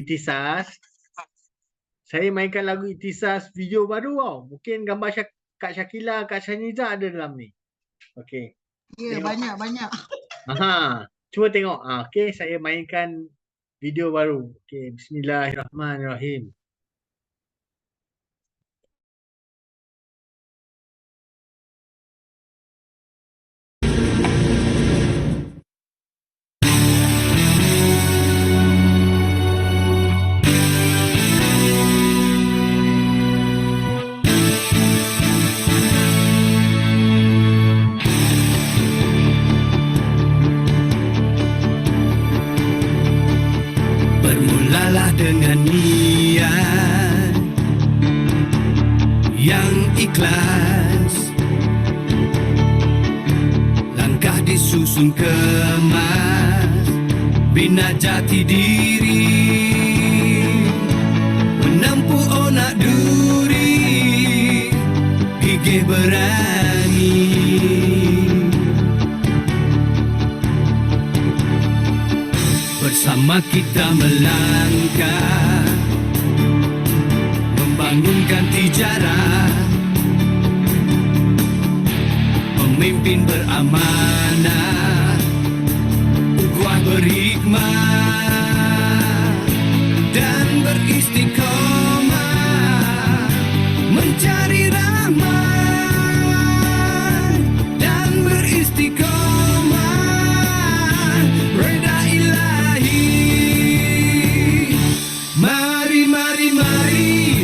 Itisas. Saya mainkan lagu Itisas video baru tau. Mungkin gambar Kak Syakila, Kak Syaniza ada dalam ni. Okey. Ya, banyak. Aha. Cuba tengok. Okey, saya mainkan video baru. Okey, bismillahirrahmanirrahim. Bermulalah dengan niat yang ikhlas, langkah disusun kemas, bina jati diri, menempuh onak duri, gigih berani. Bersama kita melangkah, membangunkan tijarah, pemimpin beramanah, ukhuwah berhikmah, dan beristiqomah, mencari rahmat, dan beristiqomah, reda ilahi. Mari, mari, mari,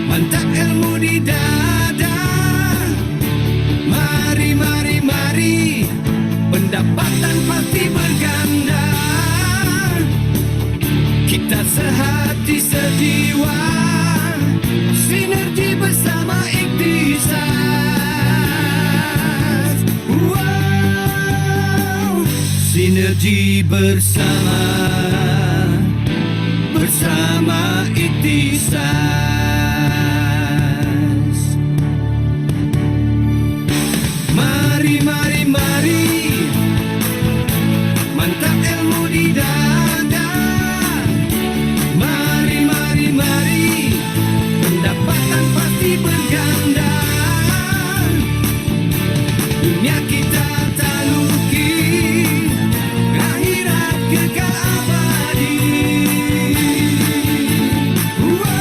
mantap ilmu di dada. Mari, mari, mari, pendapatan pasti berganda. Kita sehati sejiwa, sinergi bersama Ikhtisas. Wow, sinergi bersama Ikhtisas. Mari, mari, mari, mantap ilmu di dada. Mari, mari, mari, pendapatan pasti berganda. Dunia kita taluki, akhirat kekal abadi. Wow,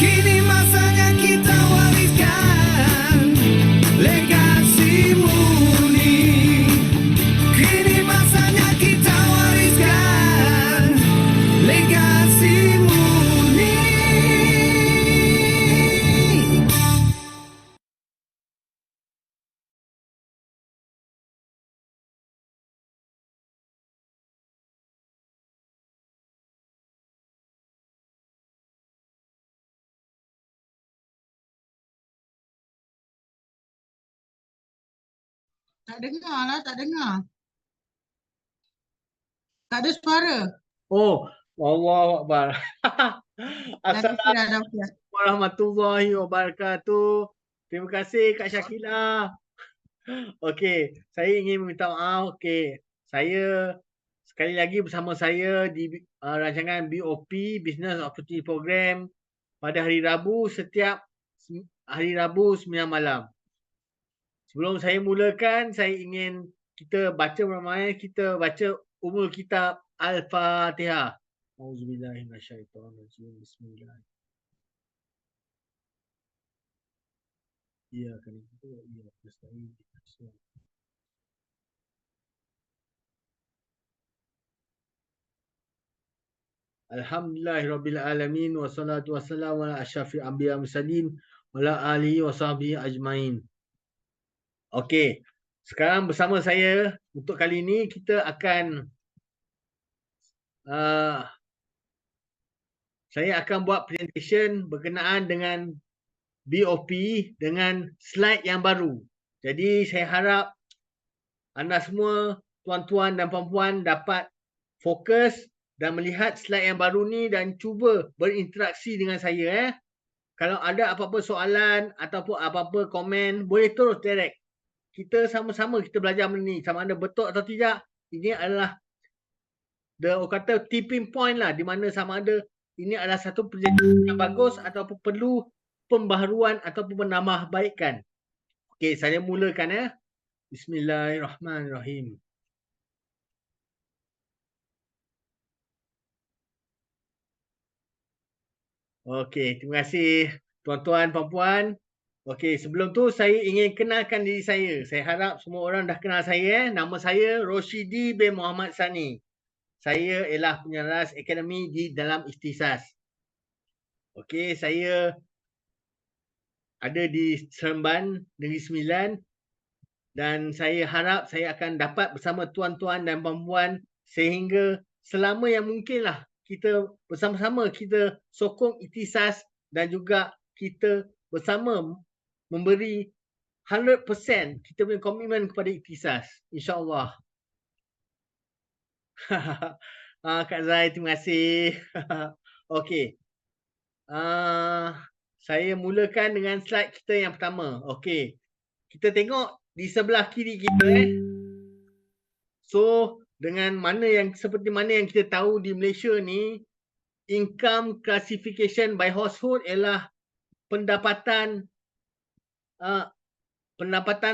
kini masanya kita wariskan legasi murni. Kini masanya kita wariskan legasi murni. Tak dengar lah, tak dengar. Tak ada suara. Oh, Allahu Akbar. Dah okey dah, dah okey. Assalamualaikum warahmatullahi wabarakatuh. Terima kasih Kak Syakila. Okey, saya ingin minta maaf. Okey, saya sekali lagi bersama saya di rancangan BOP, Business Opportunity Program, pada hari Rabu, setiap hari Rabu 9 malam. Sebelum saya mulakan, saya ingin kita baca beramai, kita baca umul kitab Al-Fatihah. Auzubillahi minasyaitonirrajim. Bismillahirrahmanirrahim. Iyyaka na'budu wa iyyaka nasta'in. Alhamdulillahirabbil alamin wassalatu wassalamu ala asyrafil anbiya mursalin wa ala alihi washabihi ajmain. Okey. Sekarang bersama saya untuk kali ini kita akan saya akan buat presentation berkenaan dengan BOP dengan slide yang baru. Jadi saya harap anda semua, tuan-tuan dan puan-puan, dapat fokus dan melihat slide yang baru ni dan cuba berinteraksi dengan saya. Kalau ada apa-apa soalan ataupun apa-apa komen, boleh terus direct. Kita sama-sama kita belajar benda ni. Sama ada betul atau tidak, ini adalah orang kata tipping point lah, di mana sama ada ini adalah satu perjanjian yang bagus ataupun perlu pembaharuan ataupun penambahbaikan. Okey, saya mulakan ya. Bismillahirrahmanirrahim. Okey, terima kasih tuan-tuan, puan-puan. Okey, sebelum tu saya ingin kenalkan diri saya. Saya harap semua orang dah kenal saya. Nama saya Roshidi bin Muhammad Sani. Saya ialah penyelaras akademi di dalam Ikhtisas. Okey, saya ada di Seremban Negeri Sembilan dan saya harap saya akan dapat bersama tuan-tuan dan puan-puan sehingga selama yang mungkinlah kita bersama-sama kita sokong Ikhtisas dan juga kita bersama memberi 100% kita punya komitmen kepada Ikhtisas, insya-Allah. Kak Zai, terima kasih. Okey. Saya mulakan dengan slide kita yang pertama. Okey. Kita tengok di sebelah kiri kita So, dengan seperti mana yang kita tahu di Malaysia ni, income classification by household ialah pendapatan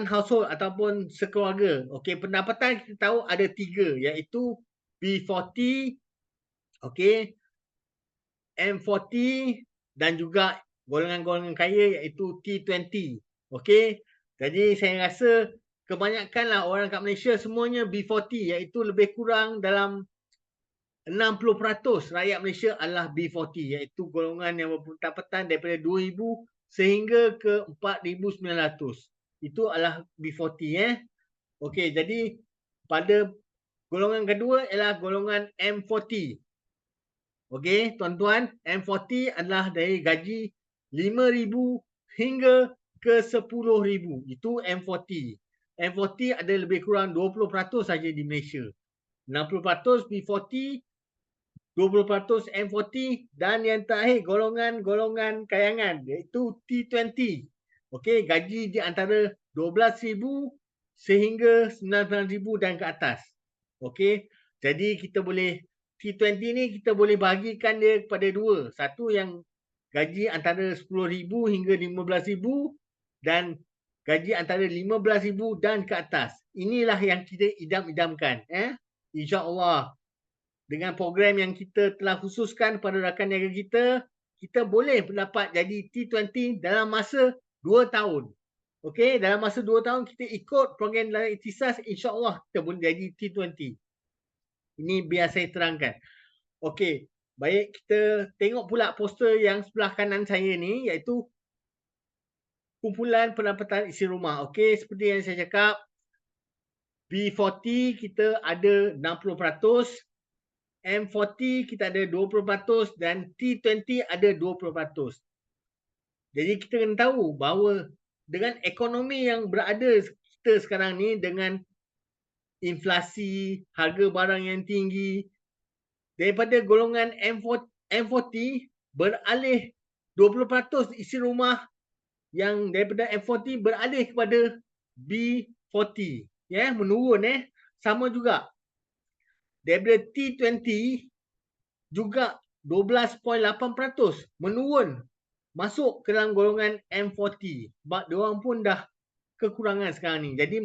household ataupun sekeluarga. Okey, pendapatan kita tahu ada 3 iaitu B40, okey, M40 dan juga golongan-golongan kaya iaitu T20. Okey. Jadi saya rasa kebanyakanlah orang kat Malaysia semuanya B40 iaitu lebih kurang dalam 60% rakyat Malaysia adalah B40 iaitu golongan yang berpendapatan daripada 2,000 sehingga ke 4,900. Itu adalah B40 Okey, jadi pada golongan kedua ialah golongan M40. Okey, tuan-tuan, M40 adalah dari gaji 5,000 hingga ke 10,000. Itu M40. M40 ada lebih kurang 20% saja di Malaysia. 60% B40, 20% M40 dan yang terakhir golongan kayangan iaitu T20. Okey, gaji di antara 12,000 sehingga 19,000 dan ke atas. Okey, jadi kita boleh T20 ni kita boleh bahagikan dia kepada 2. Satu yang gaji antara 10,000 hingga 15,000 dan gaji antara 15,000 dan ke atas. Inilah yang kita idam-idamkan. InsyaAllah dengan program yang kita telah khususkan pada rakan niaga kita boleh dapat jadi T20 dalam masa 2 tahun. Okey, dalam masa 2 tahun kita ikut program dalam Ikhtisas, insya-Allah kita boleh jadi T20. Ini biar saya terangkan. Okey, baik, kita tengok pula poster yang sebelah kanan saya ni iaitu kumpulan pendapatan isi rumah. Okey, seperti yang saya cakap, B40 kita ada 60%, M40 kita ada 20% dan T20 ada 20%. Jadi kita kena tahu bahawa dengan ekonomi yang berada kita sekarang ni dengan inflasi, harga barang yang tinggi, daripada golongan M40 beralih 20% isi rumah yang daripada M40 beralih kepada B40. Menurun sama juga. Daripada T20 juga 12.8% menurun masuk ke dalam golongan M40. Sebab diorang pun dah kekurangan sekarang ni. Jadi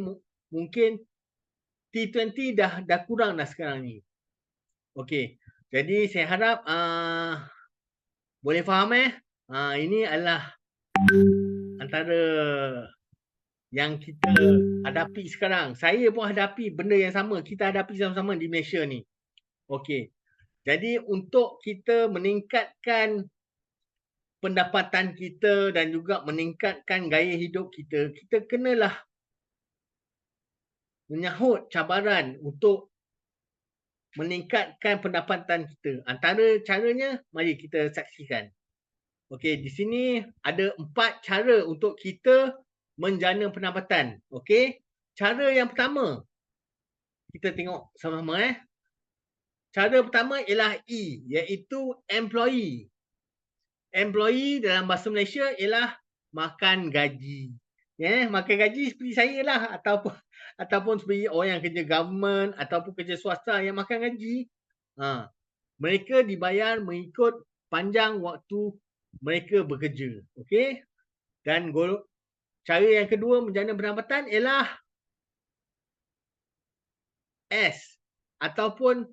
mungkin T20 dah kurang dah sekarang ni. Okey. Jadi saya harap boleh faham ini adalah antara yang kita hadapi sekarang. Saya pun hadapi benda yang sama. Kita hadapi sama-sama di Malaysia ni. Okey. Jadi untuk kita meningkatkan pendapatan kita dan juga meningkatkan gaya hidup kita, kita kenalah menyahut cabaran untuk meningkatkan pendapatan kita. Antara caranya, mari kita saksikan. Okey, di sini ada 4 cara untuk kita menjana pendapatan. Okey, cara yang pertama, kita tengok sama-sama. Cara pertama ialah E, iaitu employee. Employee dalam bahasa Malaysia ialah makan gaji. Makan gaji seperti saya lah ataupun seperti orang yang kerja government ataupun kerja swasta yang makan gaji. Mereka dibayar mengikut panjang waktu mereka bekerja. Okey? Dan cara yang kedua menjana pendapatan ialah S ataupun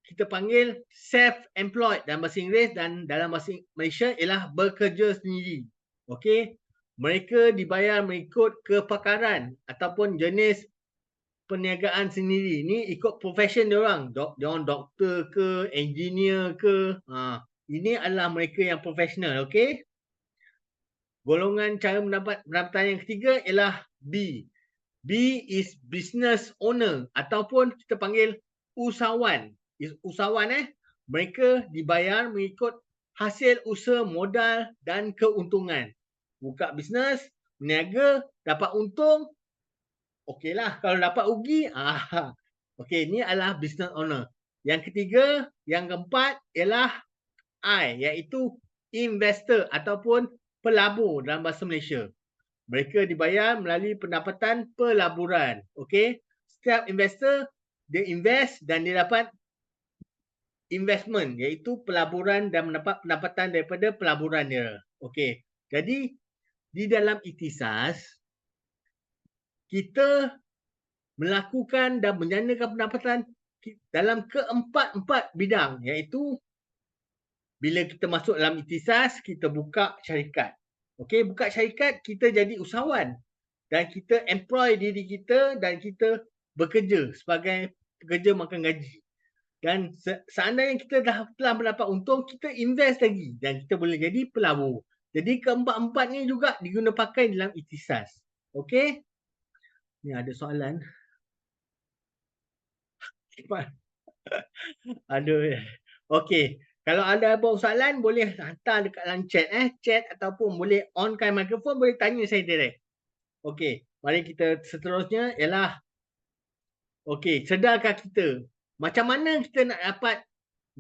kita panggil self-employed dalam bahasa Inggeris, dan dalam bahasa Malaysia ialah bekerja sendiri. Okey? Mereka dibayar mengikut kepakaran ataupun jenis perniagaan sendiri. Ni ikut profession dia orang. Diorang doktor ke, engineer ke. Ini adalah mereka yang profesional. Okey? Golongan cara mendapat pendapatan yang ketiga ialah B. B is business owner ataupun kita panggil usahawan. Usahawan mereka dibayar mengikut hasil usaha modal dan keuntungan. Buka bisnes, berniaga, dapat untung, okeylah. Kalau dapat rugi, okey, ni adalah business owner. Yang ketiga, yang keempat ialah I, iaitu investor ataupun pelabur dalam bahasa Malaysia. Mereka dibayar melalui pendapatan pelaburan. Okey. Setiap investor dia invest dan dia dapat investment, iaitu pelaburan, dan mendapat pendapatan daripada pelaburan dia. Okey. Jadi di dalam ikhtisas kita melakukan dan menjanakan pendapatan dalam keempat-empat bidang, iaitu bila kita masuk dalam ikhtisas kita buka syarikat. Okey, buka syarikat kita jadi usahawan dan kita employ diri kita dan kita bekerja sebagai pekerja makan gaji. Dan seandainya kita telah mendapat untung, kita invest lagi dan kita boleh jadi pelabur. Jadi keempat-empat ni juga diguna pakai dalam ikhtisas. Okey? Ni ada soalan. Aduh. Okey. Kalau ada apa soalan boleh hantar dekat dalam chat chat ataupun boleh onkan mikrofon, boleh tanya saya direct. Okey, mari kita seterusnya ialah okey, sedarkah kita macam mana kita nak dapat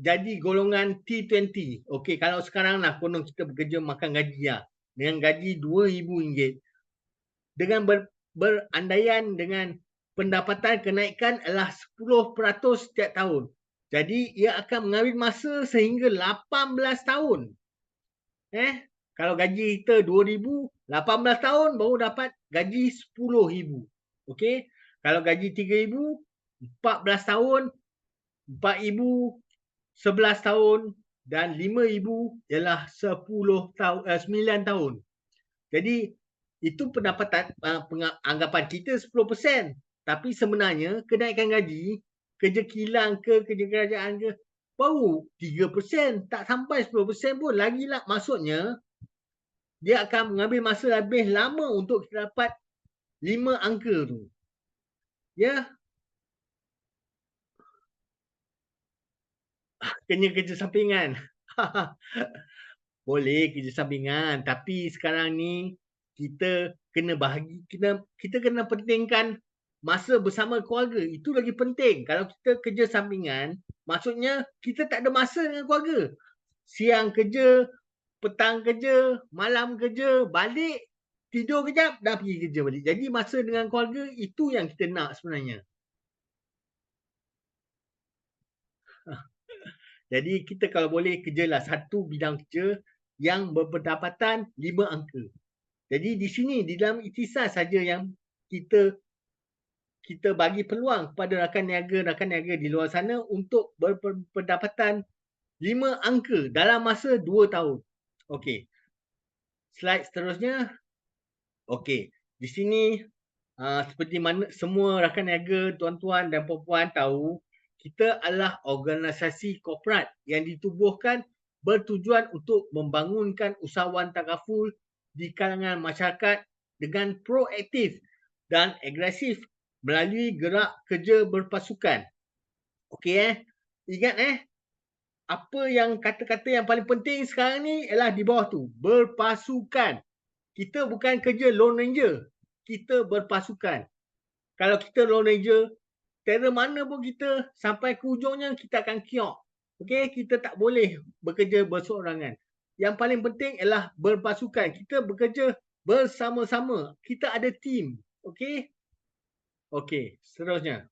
jadi golongan T20? Okey, kalau sekarang lah konon kita bekerja makan gaji lah dengan gaji RM2,000 dengan berandaian dengan pendapatan kenaikan adalah 10% setiap tahun. Jadi ia akan mengambil masa sehingga 18 tahun. Kalau gaji kita 2,000, 18 tahun baru dapat gaji 10,000. Okey? Kalau gaji 3,000, 14 tahun, 4,000, 11 tahun, dan 5,000 ialah 9 tahun. Jadi itu pendapatan anggapan kita 10%. Tapi sebenarnya kenaikan gaji, kerja kilang ke, kerja kerajaan ke, baru 3%, tak sampai 10% pun. Lagilah, maksudnya dia akan mengambil masa lebih lama untuk kita dapat 5 angka tu. Ya. Kena kerja sampingan. Boleh kerja sampingan, tapi sekarang ni kita kena bahagi, kita kena pentingkan masa bersama keluarga. Itu lagi penting. Kalau kita kerja sampingan, maksudnya kita tak ada masa dengan keluarga. Siang kerja, petang kerja, malam kerja, balik, tidur kejap, dah pergi kerja balik. Jadi masa dengan keluarga, itu yang kita nak sebenarnya. Jadi kita kalau boleh kerjalah satu bidang kerja yang berpendapatan 5 angka. Jadi di sini, di dalam ikhtisas saja yang kita bagi peluang kepada rakan niaga di luar sana untuk berpendapatan 5 angka dalam masa 2 tahun. Okey. Slide seterusnya. Okey. Di sini seperti mana semua rakan niaga, tuan-tuan dan puan-puan tahu, kita adalah organisasi korporat yang ditubuhkan bertujuan untuk membangunkan usahawan takaful di kalangan masyarakat dengan proaktif dan agresif melalui gerak kerja berpasukan. Okey Ingat apa yang kata-kata yang paling penting sekarang ni ialah di bawah tu, berpasukan. Kita bukan kerja Lone Ranger, kita berpasukan. Kalau kita Lone Ranger, tera mana pun kita sampai ke hujungnya kita akan kiok. Okey, kita tak boleh bekerja berseorangan. Yang paling penting ialah berpasukan. Kita bekerja bersama-sama. Kita ada team. Okey? Okey, seterusnya.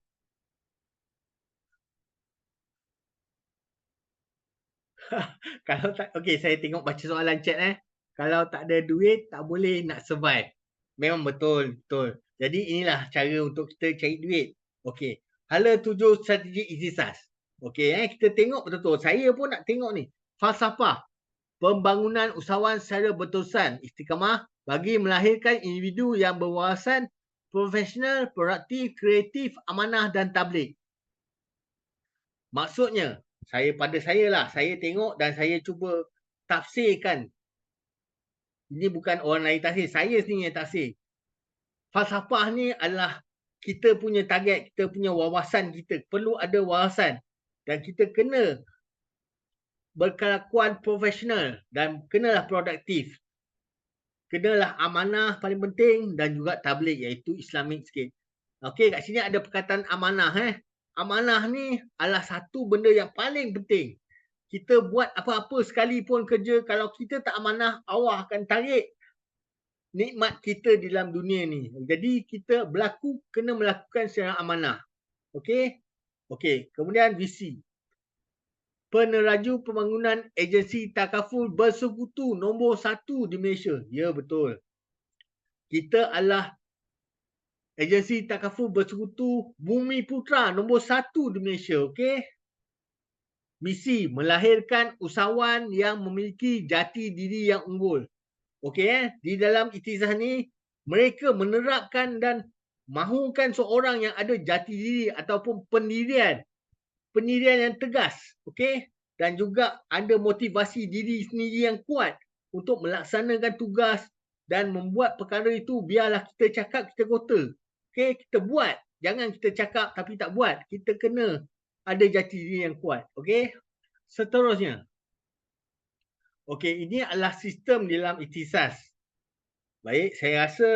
Kalau tak, okey, saya tengok baca soalan chat. Kalau tak ada duit, tak boleh nak survive. Memang betul, betul. Jadi inilah cara untuk kita cari duit. Okey. Hala 7 strategi ikhtisas. Okey, kita tengok betul-betul. Saya pun nak tengok ni. Falsafah pembangunan usahawan secara berterusan istiqamah bagi melahirkan individu yang berwawasan, profesional, produktif, kreatif, amanah dan tabligh. Maksudnya, saya tengok dan saya cuba tafsirkan. Ini bukan orang lain tafsir, saya sendiri yang tafsir. Falsafah ni adalah kita punya target, kita punya wawasan kita. Perlu ada wawasan. Dan kita kena berkelakuan profesional dan kenalah produktif. Kenalah amanah paling penting dan juga tabligh iaitu Islamic sikit. Okey, kat sini ada perkataan amanah. Amanah ni adalah satu benda yang paling penting. Kita buat apa-apa sekalipun kerja, kalau kita tak amanah, Allah akan tarik nikmat kita di dalam dunia ni. Jadi kita kena melakukan secara amanah. Okey? Okey, kemudian visi. Peneraju pembangunan agensi takaful bersekutu nombor 1 di Malaysia. Ya, betul. Kita adalah agensi takaful bersekutu Bumi Putra nombor 1 di Malaysia. Okey? Misi melahirkan usahawan yang memiliki jati diri yang unggul. Okey, di dalam ikhtisas ni mereka menerapkan dan mahukan seorang yang ada jati diri ataupun pendirian yang tegas, okey, dan juga ada motivasi diri sendiri yang kuat untuk melaksanakan tugas dan membuat perkara itu. Biarlah kita cakap, kita kota. Okey, kita buat. Jangan kita cakap tapi tak buat. Kita kena ada jati diri yang kuat. Okey. Seterusnya. Okey, ini adalah sistem di dalam ikhtisas. Baik, saya rasa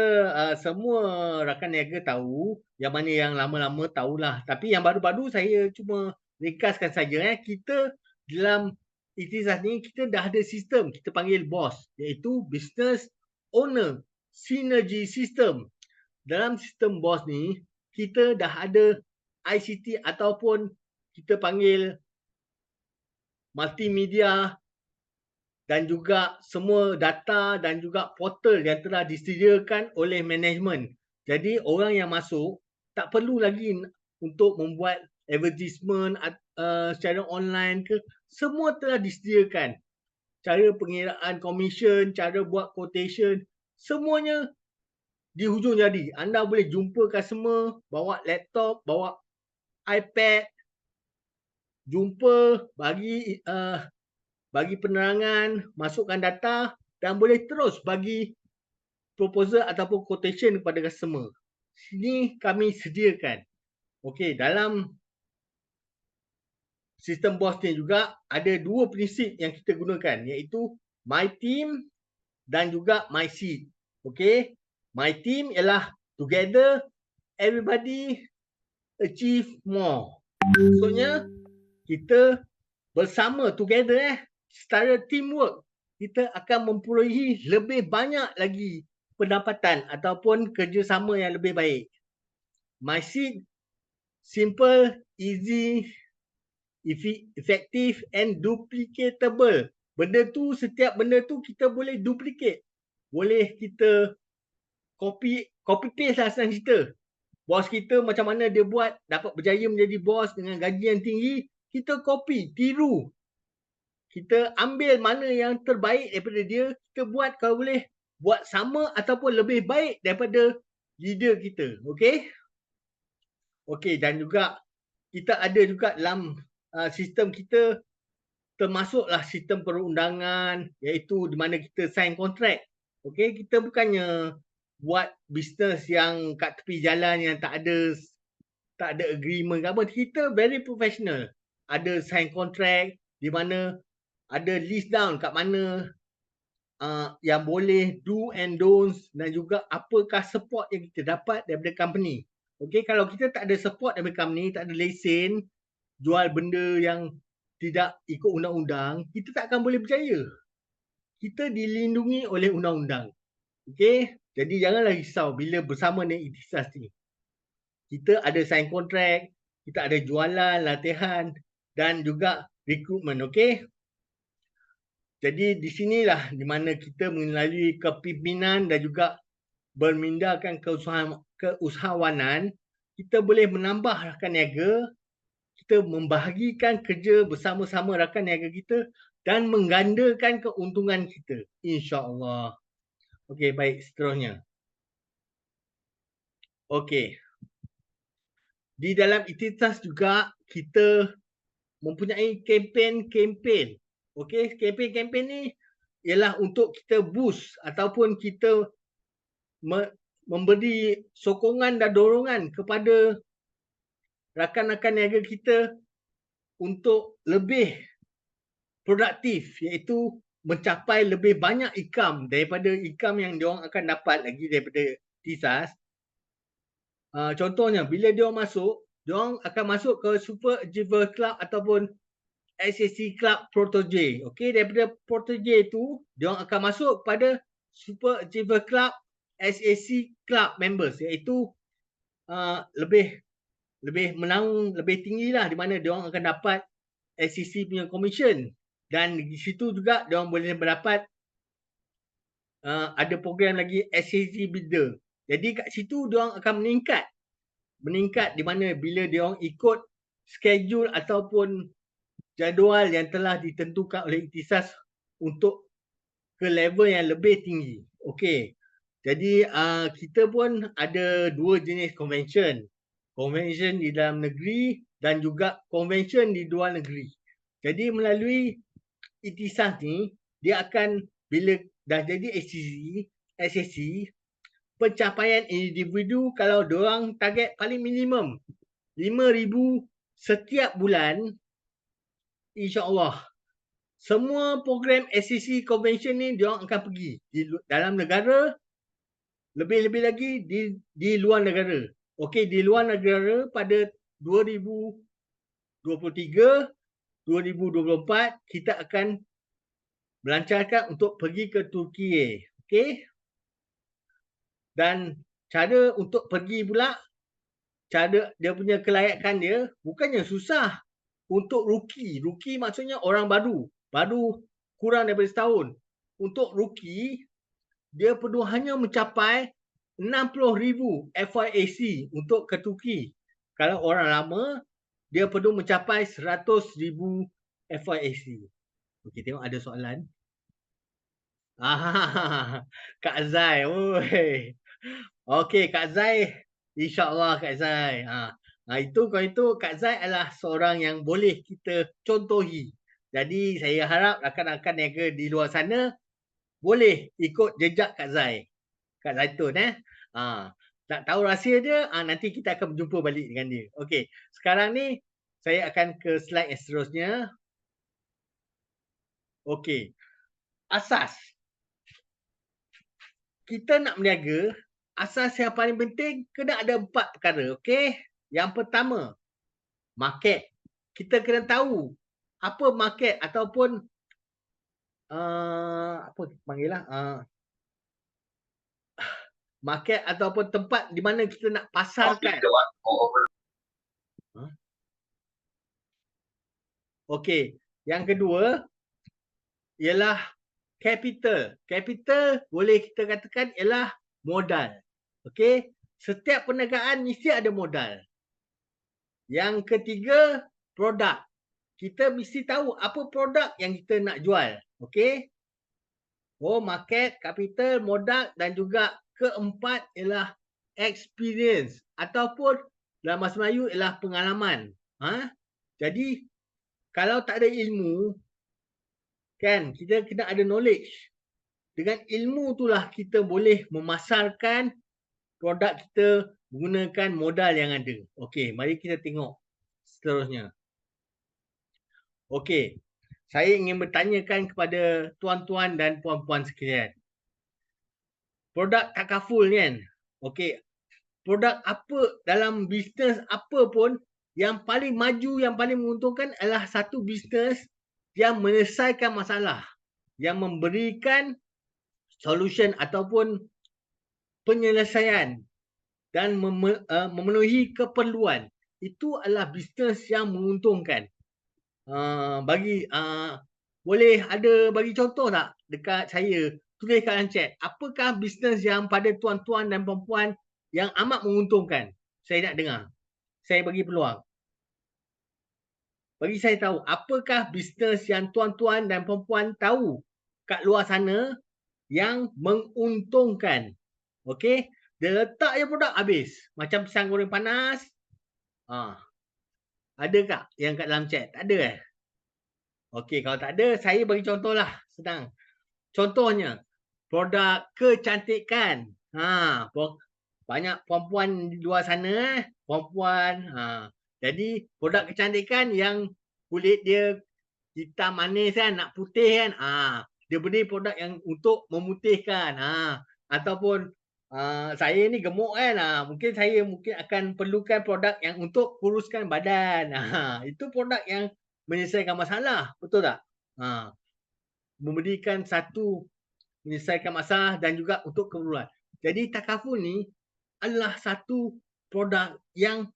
semua rakan niaga tahu, yang mana yang lama-lama tahulah. Tapi yang baru-baru saya cuma ringkaskan saja. Kita dalam ikhtisas ni kita dah ada sistem, kita panggil BOS, iaitu Business Owner Synergy System. Dalam sistem BOS ni kita dah ada ICT ataupun kita panggil multimedia dan juga semua data dan juga portal yang telah disediakan oleh management. Jadi orang yang masuk tak perlu lagi untuk membuat advertisement secara online ke, semua telah disediakan. Cara pengiraan komisen, cara buat quotation, semuanya di hujung jadi. Anda boleh jumpa customer, bawa laptop, bawa iPad, jumpa, bagi penerangan, masukkan data dan boleh terus bagi proposal ataupun quotation kepada customer. Sini kami sediakan. Okey, dalam sistem BOS ni juga ada 2 prinsip yang kita gunakan, iaitu My Team dan juga My Seat. Okey, My Team ialah together everybody achieve more. Maksudnya kita bersama together secara teamwork kita akan memperolehi lebih banyak lagi pendapatan ataupun kerjasama yang lebih baik. My Seat, simple, easy, effective and duplicatable. Setiap benda tu kita boleh duplicate. Boleh kita copy paste lah senang cerita. Bos kita macam mana dia buat dapat berjaya menjadi bos dengan gaji yang tinggi, kita copy, tiru. Kita ambil mana yang terbaik daripada dia, kita buat, kalau boleh buat sama ataupun lebih baik daripada leader kita. Okey? Okey, dan juga kita ada juga dalam sistem kita termasuklah sistem perundangan, iaitu di mana kita sign kontrak. Okey, kita bukannya buat bisnes yang kat tepi jalan yang tak ada agreement ke apa. Kita very professional. Ada sign kontrak di mana ada list down kat mana yang boleh do and don'ts dan juga apakah support yang kita dapat daripada company. Okey, kalau kita tak ada support daripada company, tak ada lesen, jual benda yang tidak ikut undang-undang, kita tak akan boleh berjaya. Kita dilindungi oleh undang-undang. Okey, jadi janganlah risau bila bersama dengan ikhtisas ni. Kita ada sign kontrak, kita ada jualan, latihan dan juga recruitment. Okey. Jadi di sinilah di mana kita melalui kepimpinan dan juga bermindakan keusahawanan, kita boleh menambah rakan niaga, kita membahagikan kerja bersama-sama rakan niaga kita dan menggandakan keuntungan kita. InsyaAllah. Okey, baik, seterusnya. Okey. Di dalam Ikhtisas juga kita mempunyai kempen-kempen. Okey, kempen-kempen ni ialah untuk kita boost ataupun kita memberi sokongan dan dorongan kepada rakan-rakan niaga kita untuk lebih produktif, iaitu mencapai lebih banyak income daripada income yang diorang akan dapat lagi daripada Ikhtisas. Contohnya bila diorang masuk, diorang akan masuk ke Super Achiever Club ataupun SAC Club Protege. Okey, daripada Protege itu diorang akan masuk pada Super Achiever Club SAC Club members, iaitu lebih menang lebih tinggilah, di mana diorang akan dapat SAC punya commission, dan di situ juga diorang boleh mendapat ada program lagi SAC Builder. Jadi kat situ diorang akan meningkat di mana bila diorang ikut schedule ataupun jadual yang telah ditentukan oleh Ikhtisas untuk ke level yang lebih tinggi. Okey. Jadi kita pun ada dua jenis convention. Convention di dalam negeri dan juga convention di luar negeri. Jadi melalui Ikhtisas ni, dia akan bila dah jadi SAC, pencapaian individu kalau diorang target paling minimum 5,000 setiap bulan, insya-Allah semua program SAC convention ni diorang akan pergi di dalam negara, lebih-lebih lagi di luar negara. Okey, di luar negara pada 2023, 2024 kita akan melancarkan untuk pergi ke Turki. Okey. Dan cara untuk pergi pula, cara dia punya kelayakan dia bukannya susah untuk rookie. Rookie maksudnya orang baru kurang daripada setahun. Untuk rookie, dia perlu hanya mencapai 60,000 FYAC untuk ke Turki. Kalau orang lama, dia perlu mencapai 100,000 FYAC. Okey, tengok ada soalan. Kak Zai. Oi. Okey, Kak Zai. InsyaAllah Kak Zai. Kalau itu Kak Zai adalah seorang yang boleh kita contohi. Jadi saya harap rakan-rakan niaga di luar sana boleh ikut jejak Kak Zai. Kak Zaitun tak tahu rahsia dia, nanti kita akan berjumpa balik dengan dia. Okey, sekarang ni saya akan ke slide yang seterusnya. Okey, asas. Kita nak berniaga, asas yang paling penting kena ada 4 perkara. Okey, yang pertama, market. Kita kena tahu apa market ataupun apa panggillah market ataupun tempat di mana kita nak pasarkan. Okey, yang kedua ialah capital. Capital boleh kita katakan ialah modal. Okey, setiap perniagaan mesti ada modal. Yang ketiga, produk. Kita mesti tahu apa produk yang kita nak jual. Okey. Market, capital, modal, dan juga keempat ialah experience ataupun dalam bahasa Melayu ialah pengalaman. Jadi kalau tak ada ilmu, kan, kita kena ada knowledge. Dengan ilmu itulah kita boleh memasarkan produk kita menggunakan modal yang ada. Okey, mari kita tengok seterusnya. Okey, saya ingin bertanyakan kepada tuan-tuan dan puan-puan sekalian. Produk takaful ni kan? Okey, produk apa dalam bisnes apa pun yang paling maju, yang paling menguntungkan adalah satu bisnes yang menyelesaikan masalah, yang memberikan solution ataupun penyelesaian dan memenuhi keperluan. Itu adalah bisnes yang menguntungkan. Bagi boleh ada bagi contoh tak dekat saya? Tulis kat dalam chat. Apakah bisnes yang pada tuan-tuan dan puan-puan yang amat menguntungkan? Saya nak dengar. Saya bagi peluang. Bagi saya tahu, apakah bisnes yang tuan-tuan dan puan-puan tahu kat luar sana yang menguntungkan? Okey? Dia letak je produk habis. Macam pisang goreng panas. Ada tak yang kat dalam chat? Tak ada eh? Okey, kalau tak ada, saya bagi contoh lah. Senang. Contohnya, produk kecantikan. Banyak puan-puan di luar sana, puan-puan. Jadi, produk kecantikan yang kulit dia hitam manis kan, nak putih kan. Dia beri produk yang untuk memutihkan. Ataupun saya ni gemuk kan. Mungkin saya akan perlukan produk yang untuk kuruskan badan. Itu produk yang menyelesaikan masalah. Betul tak? Memberikan satu menyelesaikan masalah dan juga untuk keperluan. Jadi takaful ni adalah satu produk yang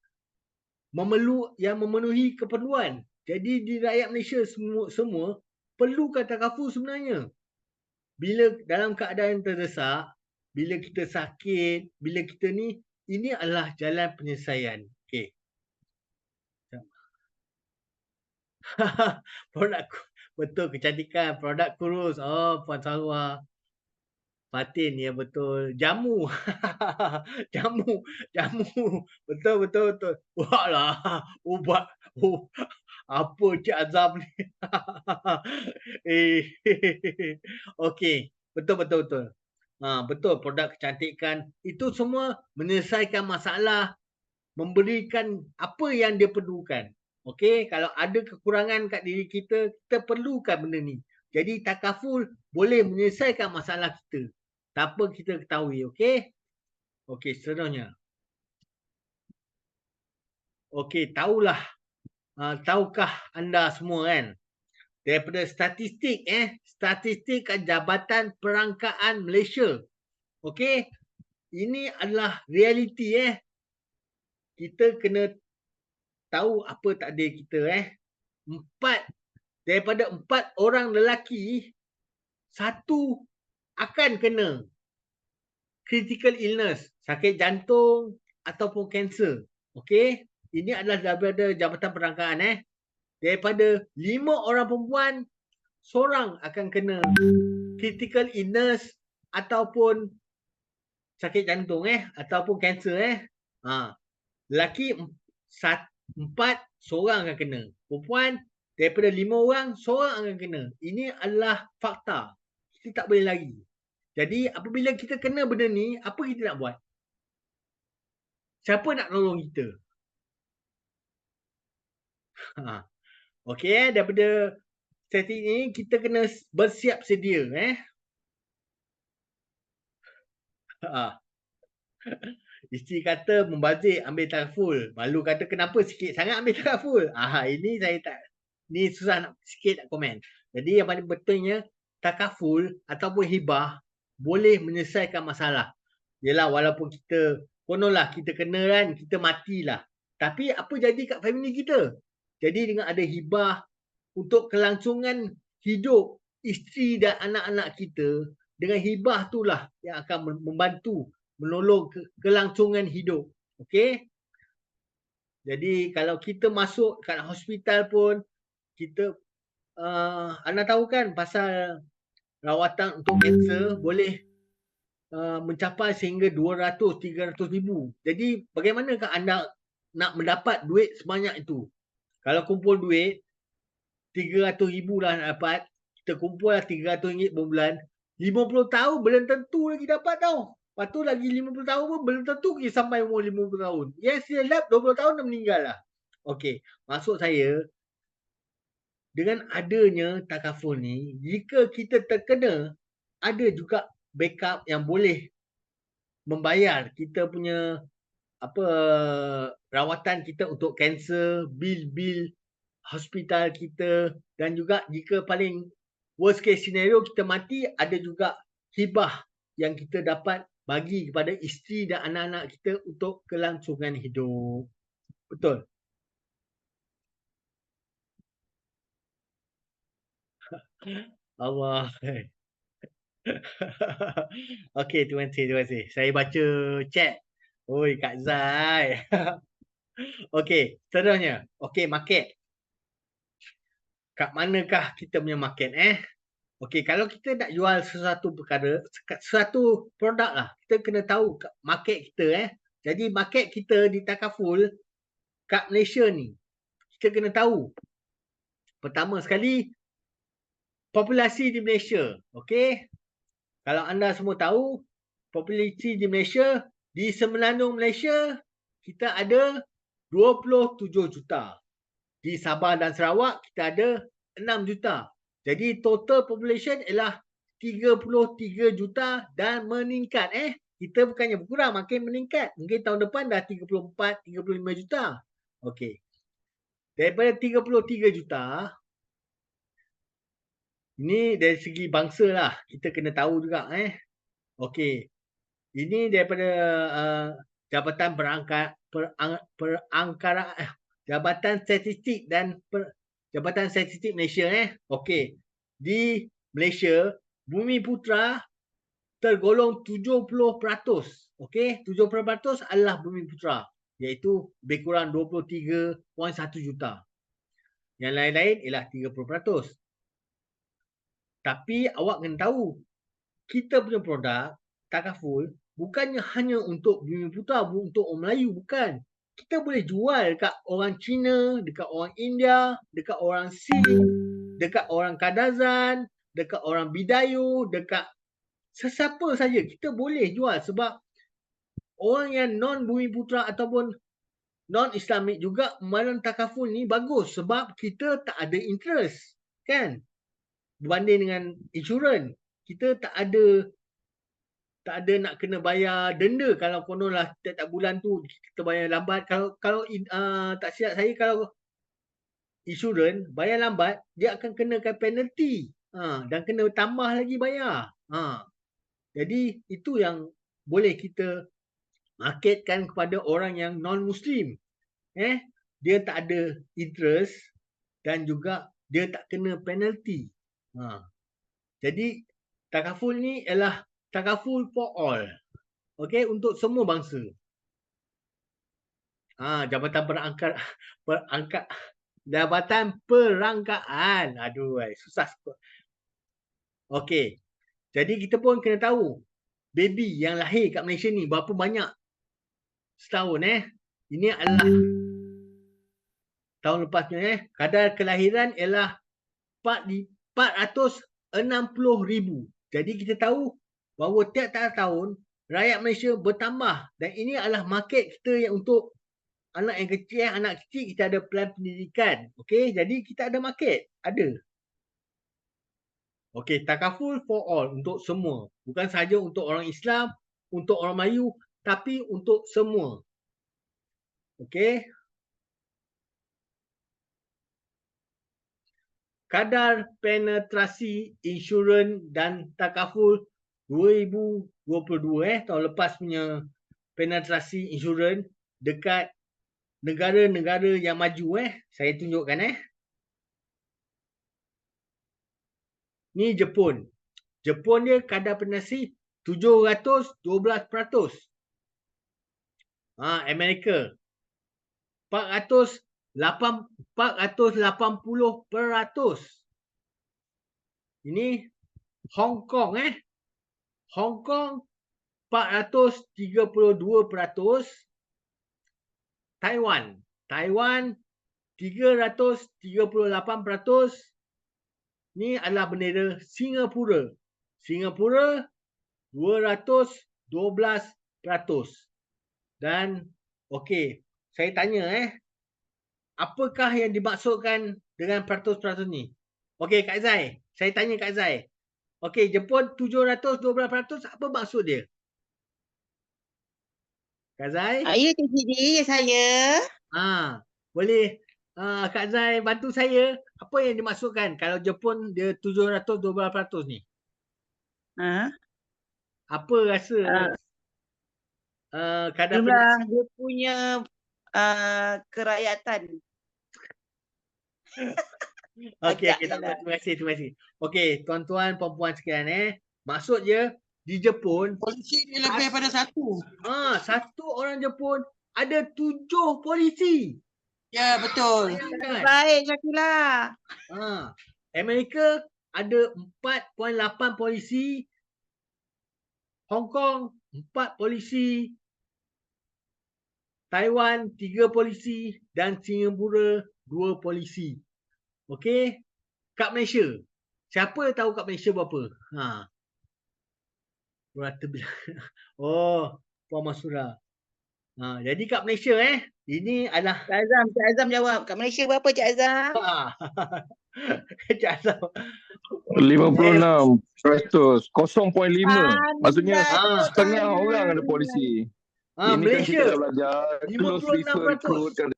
memenuhi keperluan. Jadi di rakyat Malaysia semua perlukan takaful sebenarnya. Bila dalam keadaan terdesak, bila kita sakit, bila kita ni, ini adalah jalan penyelesaian. Okey. Produk betul kecantikan, produk kurus. Oh, Puan Salwa. Fatin, ya betul. Jamu. jamu. Betul. Walah, ubat. Apa Cik Azam ni? Okey, betul. Betul, produk kecantikan itu semua menyelesaikan masalah, memberikan apa yang dia perlukan. Okey, kalau ada kekurangan kat diri kita, kita perlukan benda ni. Jadi takaful boleh menyelesaikan masalah kita tanpa kita ketahui. Okey? Okey, seterusnya. Okey, tahukah anda semua kan? Daripada statistik Jabatan Perangkaan Malaysia. Okey? Ini adalah realiti Kita kena tahu apa takdir kita daripada 4 orang lelaki, 1 akan kena critical illness, sakit jantung ataupun kanser. Okey? Ini adalah daripada Jabatan Perangkaan Daripada 5 orang perempuan, seorang akan kena critical illness ataupun sakit jantung ataupun kanser Lelaki 4, seorang akan kena. Perempuan daripada 5 orang, seorang akan kena. Ini adalah fakta. Kita tak boleh lari. Jadi apabila kita kena benda ni, apa kita nak buat? Siapa nak tolong kita? Okey, daripada statistik ni kita kena bersiap sedia Isteri kata membazir ambil takaful. Malu kata kenapa sikit sangat ambil takaful. Ini saya tak, ni susah nak sikit nak komen. Jadi yang paling betulnya takaful ataupun hibah boleh menyelesaikan masalah. Yelah walaupun kita kononlah kita kena kan, kita matilah. Tapi apa jadi kat family kita? Jadi dengan ada hibah untuk kelangsungan hidup isteri dan anak-anak kita, dengan hibah itulah yang akan membantu menolong kelangsungan hidup. Okey? Jadi kalau kita masuk kat hospital pun kita anda tahu kan pasal rawatan untuk kanser boleh mencapai sehingga 200-300 ribu. Jadi bagaimanakah anda nak mendapat duit sebanyak itu? Kalau kumpul duit 300 ribu dah nak dapat, kita kumpul lah 300 ringgit berbulan, 50 tahun belum tentu lagi dapat tau. Lepas tu lagi 50 tahun pun belum tentu kita sampai umur 50 tahun. Yang silap 20 tahun dah meninggal lah. Okey, maksud saya dengan adanya takaful ni, jika kita terkena, ada juga backup yang boleh membayar kita punya rawatan kita untuk kanser, bil-bil hospital kita, dan juga jika paling worst case scenario kita mati, ada juga hibah yang kita dapat bagi kepada isteri dan anak-anak kita untuk kelangsungan hidup. Betul? Allah. Okey, terima kasih, terima kasih. Saya baca chat. Oi, Kak Zai. Okey, seterusnya. Okey, market. Kat manakah kita punya market Okey, kalau kita nak jual sesuatu perkara, sesuatu produk lah, kita kena tahu market kita Jadi market kita di Takaful kat Malaysia ni, kita kena tahu. Pertama sekali, populasi di Malaysia. Okey. Kalau anda semua tahu, populasi di Malaysia, di Semenanjung Malaysia, kita ada 27 juta. Di Sabah dan Sarawak, kita ada 6 juta. Jadi total population ialah 33 juta dan meningkat Kita bukannya berkurang, makin meningkat. Mungkin tahun depan dah 34, 35 juta. Okey. Daripada 33 juta, ini dari segi bangsa lah. Kita kena tahu juga Okey. Ini daripada Jabatan Jabatan Statistik dan Jabatan Statistik Malaysia Okey. Di Malaysia, Bumi Putra tergolong 70%. Okey, 70% adalah Bumi Putra, iaitu lebih kurang 23.1 juta. Yang lain-lain ialah 30%. Tapi awak kena tahu, kita punya produk Takaful bukannya hanya untuk Bumi Putra, untuk orang Melayu, bukan. Kita boleh jual dekat orang Cina, dekat orang India, dekat orang Sikh, dekat orang Kadazan, dekat orang Bidayu, dekat sesiapa saja kita boleh jual, sebab orang yang non Bumi Putra ataupun non Islamik juga memandang Takaful ni bagus, sebab kita tak ada interest kan, berbanding dengan insurans. Kita tak ada nak kena bayar denda kalau kononlah tiap-tiap bulan tu kita bayar lambat. Kalau tak silap saya, kalau insurans bayar lambat, dia akan kenakan penalty dan kena tambah lagi bayar. Jadi itu yang boleh kita marketkan kepada orang yang non-Muslim. Dia tak ada interest dan juga dia tak kena penalty. Jadi Takaful ni ialah Takaful for all. Okey, untuk semua bangsa. Jabatan Jabatan Perangkaan. Aduh, susah. Okey. Jadi kita pun kena tahu baby yang lahir kat Malaysia ni berapa banyak setahun Ini adalah tahun lepasnya kadar kelahiran ialah 460,000. Jadi kita tahu bahawa tiap-tiap tahun rakyat Malaysia bertambah, dan ini adalah market kita yang untuk anak yang kecil. Anak kecil kita ada plan pendidikan. Okey, jadi kita ada market, ada. Okey, Takaful for all, untuk semua. Bukan sahaja untuk orang Islam, untuk orang Melayu, tapi untuk semua. Okey. Kadar penetrasi insurans dan Takaful 2022 tahun lepas punya penetrasi insurans dekat negara-negara yang maju saya tunjukkan Ni Jepun. Jepun dia kadar penetrasi 712%. Amerika 480%. Ini Hong Kong Hong Kong 432%. Taiwan 338%. Ni adalah bendera Singapura. Singapura 212%. Dan okey, saya tanya apakah yang dimaksudkan dengan peratus-peratus ni? Okey, Kak Zai, saya tanya Kak Zai. Okey, Jepun 712%, apa maksud dia? Kak Zai? Ya di sini saya. Boleh Kak Zai bantu saya, apa yang dimaksudkan kalau Jepun dia 712% ni? Apa rasa kadar Jumlah dia punya kerakyatan. Okey, Agak okey, tak apa. jelah. Terima kasih, terima kasih. Okey, tuan-tuan, puan-puan sekalian maksud dia di Jepun, Polisi ni lebih daripada satu. satu orang Jepun ada 7 polisi. Ya, betul. Bayangkan. Baik, Syakila. Amerika ada 4.8 polisi, Hong Kong 4 polisi, Taiwan 3 polisi dan Singapura 2 polisi. Okey. Kat Malaysia. Siapa tahu kat Malaysia berapa? Rata bilang. Oh, Puan Masura. Jadi kat Malaysia ini adalah Cik Azam jawab. Kat Malaysia berapa Cik Azam? Cik Azam. 56%, 0.5. Maksudnya Ah. setengah orang ada polisi. Ini kan Malaysia kita dah belajar close refer 56%. recruit kan.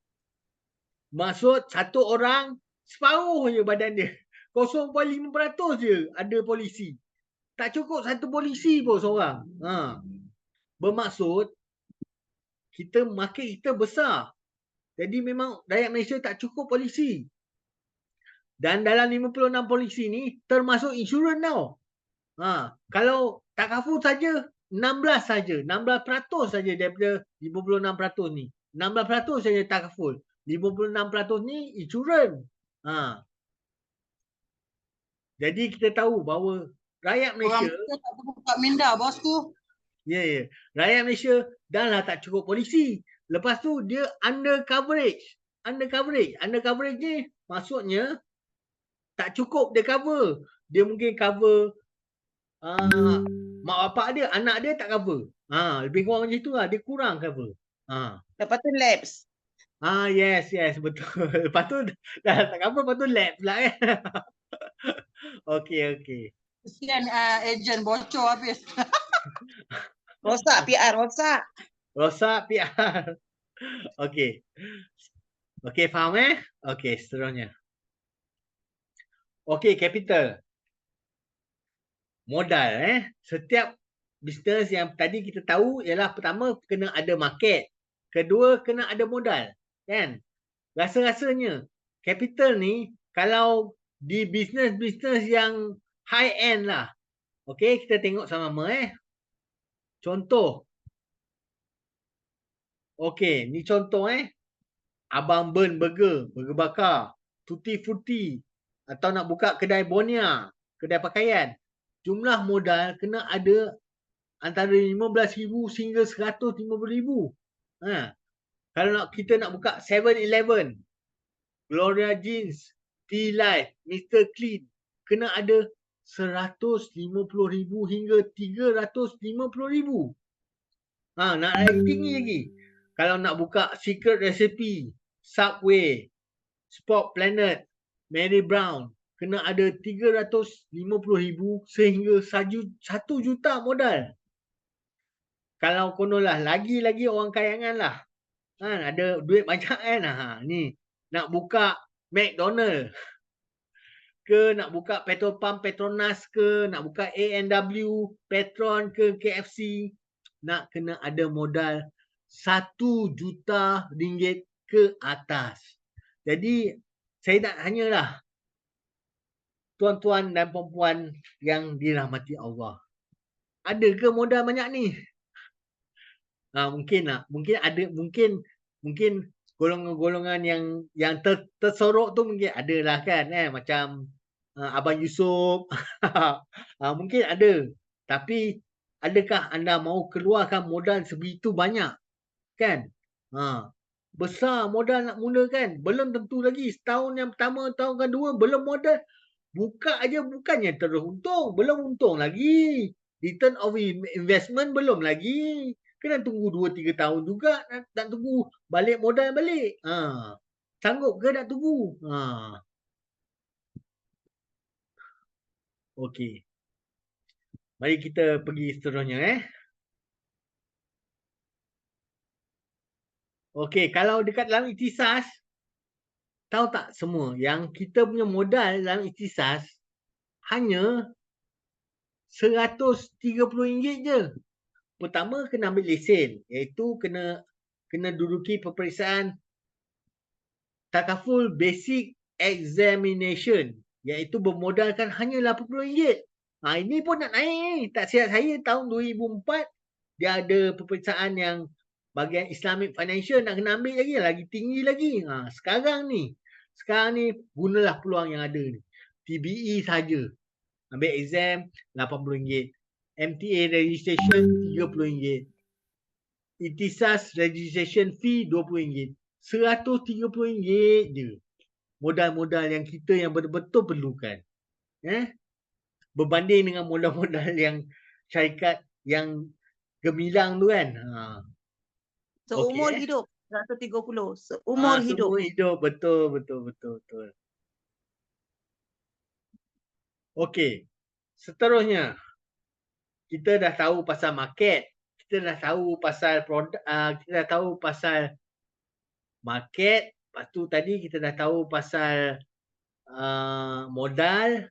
Maksud satu orang separuh je badan dia. 0.5% je ada polisi. Tak cukup satu polisi pun seorang. Bermaksud market kita besar. Jadi memang rakyat Malaysia tak cukup polisi. Dan dalam 56 polisi ni termasuk insurans tau. Kalau takaful saja 16 saja, 16% saja daripada 56% ni. 16% saja takaful. 56% ni insurans. Jadi kita tahu bahawa rakyat Malaysia, Orang kita tak buka minda, bosku. ya. Rakyat Malaysia dah lah tak cukup polisi. Lepas tu dia under coverage. Under coverage ni maksudnya tak cukup dia cover. Dia mungkin cover mak bapak dia, anak dia tak cover. Lebih kurang macam itulah, dia kurang cover. Lepas tu labs. Yes, betul. Lepas tu dah tak cover, lepas tu lab pula kan. Okey. Kesian ejen bocor habis. Rosak PR, rosak. Rosak PR. Okey. Okey, faham Okey, seterusnya. Okey, capital. Modal Setiap bisnes yang tadi kita tahu ialah pertama kena ada market. Kedua kena ada modal, kan? Rasa-rasanya capital ni kalau di bisnes-bisnes yang high end lah. Okey, kita tengok sama-sama Contoh. Okey, ni contoh Abang Burn Burger bakar, Tutti Frutti atau nak buka kedai Bonia, kedai pakaian. Jumlah modal kena ada antara 15,000 hingga 150,000. Kalau kita nak buka 7-Eleven, Gloria Jeans, T-Life, Mr. Clean, kena ada 150,000 hingga 350,000. Nak naik tinggi lagi. Kalau nak buka Secret Recipe, Subway, Sport Planet, Mary Brown, kena ada 350,000 sehingga 1 juta modal. Kalau kononlah lagi-lagi orang kayangan lah. Ada duit banyak ni nak buka McDonald ke, nak buka petrol pump Petronas ke, nak buka A&W, Petron ke, KFC, nak kena ada modal 1 juta ringgit ke atas. Jadi saya nak tanyalah tuan-tuan dan puan-puan yang dirahmati Allah. Ada ke modal banyak ni? Mungkin ada, mungkin golongan-golongan yang tersorok tu mungkin ada lah kan, macam Abang Yusof. Mungkin ada. Tapi adakah anda mahu keluarkan modal sebegitu banyak? Kan? Besar modal nak mula kan? Belum tentu lagi. Setahun yang pertama, tahun kedua belum modal. Buka aja bukannya terus untung. Belum untung lagi. Return of investment belum lagi. Kena tunggu 2-3 tahun juga nak tunggu balik modal balik. Sanggup ke nak tunggu? Okey. Mari kita pergi seterusnya Okey, kalau dekat dalam ikhtisas, tahu tak semua yang kita punya modal dalam ikhtisas hanya RM130 je. Pertama kena ambil lesen, iaitu kena duduki peperiksaan takaful basic examination, iaitu bermodalkan hanya RM80. Ini pun nak naik. Tak silap saya tahun 2004 dia ada peperiksaan yang bahagian Islamic Financial nak kena ambil lagi tinggi lagi. Sekarang ni gunalah peluang yang ada ni. TBE saja. Ambil exam RM80. MTA registration RM30. Ikhtisas registration fee RM20. RM130 je. Modal-modal yang kita yang betul-betul perlukan. Berbanding dengan modal-modal yang syarikat yang gemilang tu kan. Seumur Okey, hidup 130. Seumur hidup. Seumur hidup. Betul. Okey. Seterusnya. Kita dah tahu pasal market. Kita dah tahu pasal produk. Kita dah tahu pasal market. Lepas tu tadi kita dah tahu pasal modal.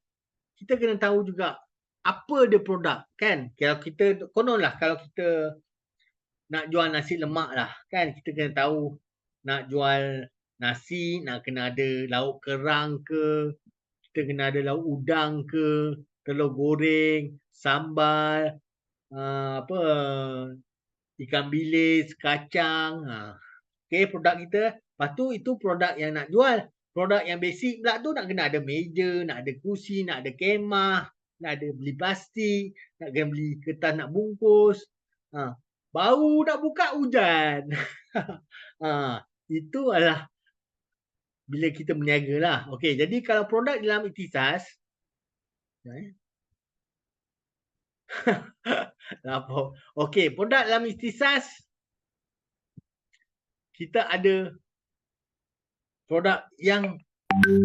Kita kena tahu juga apa dia produk kan. Kalau kita kononlah kalau kita nak jual nasi lemak lah kan, kita kena tahu nak jual nasi nak kena ada lauk kerang ke, kita kena ada lauk udang ke, telur goreng, sambal, ikan bilis, kacang. Okey, produk kita. Lepas tu itu produk yang nak jual. Produk yang basic pula tu nak kena ada meja, nak ada kursi, nak ada kemah, nak ada beli plastik, nak kena beli kertas nak bungkus. Baru nak buka hujan. Itu adalah bila kita berniaga lah. Okey, jadi kalau produk dalam ikhtisas, okey, produk dalam ikhtisas, kita ada produk yang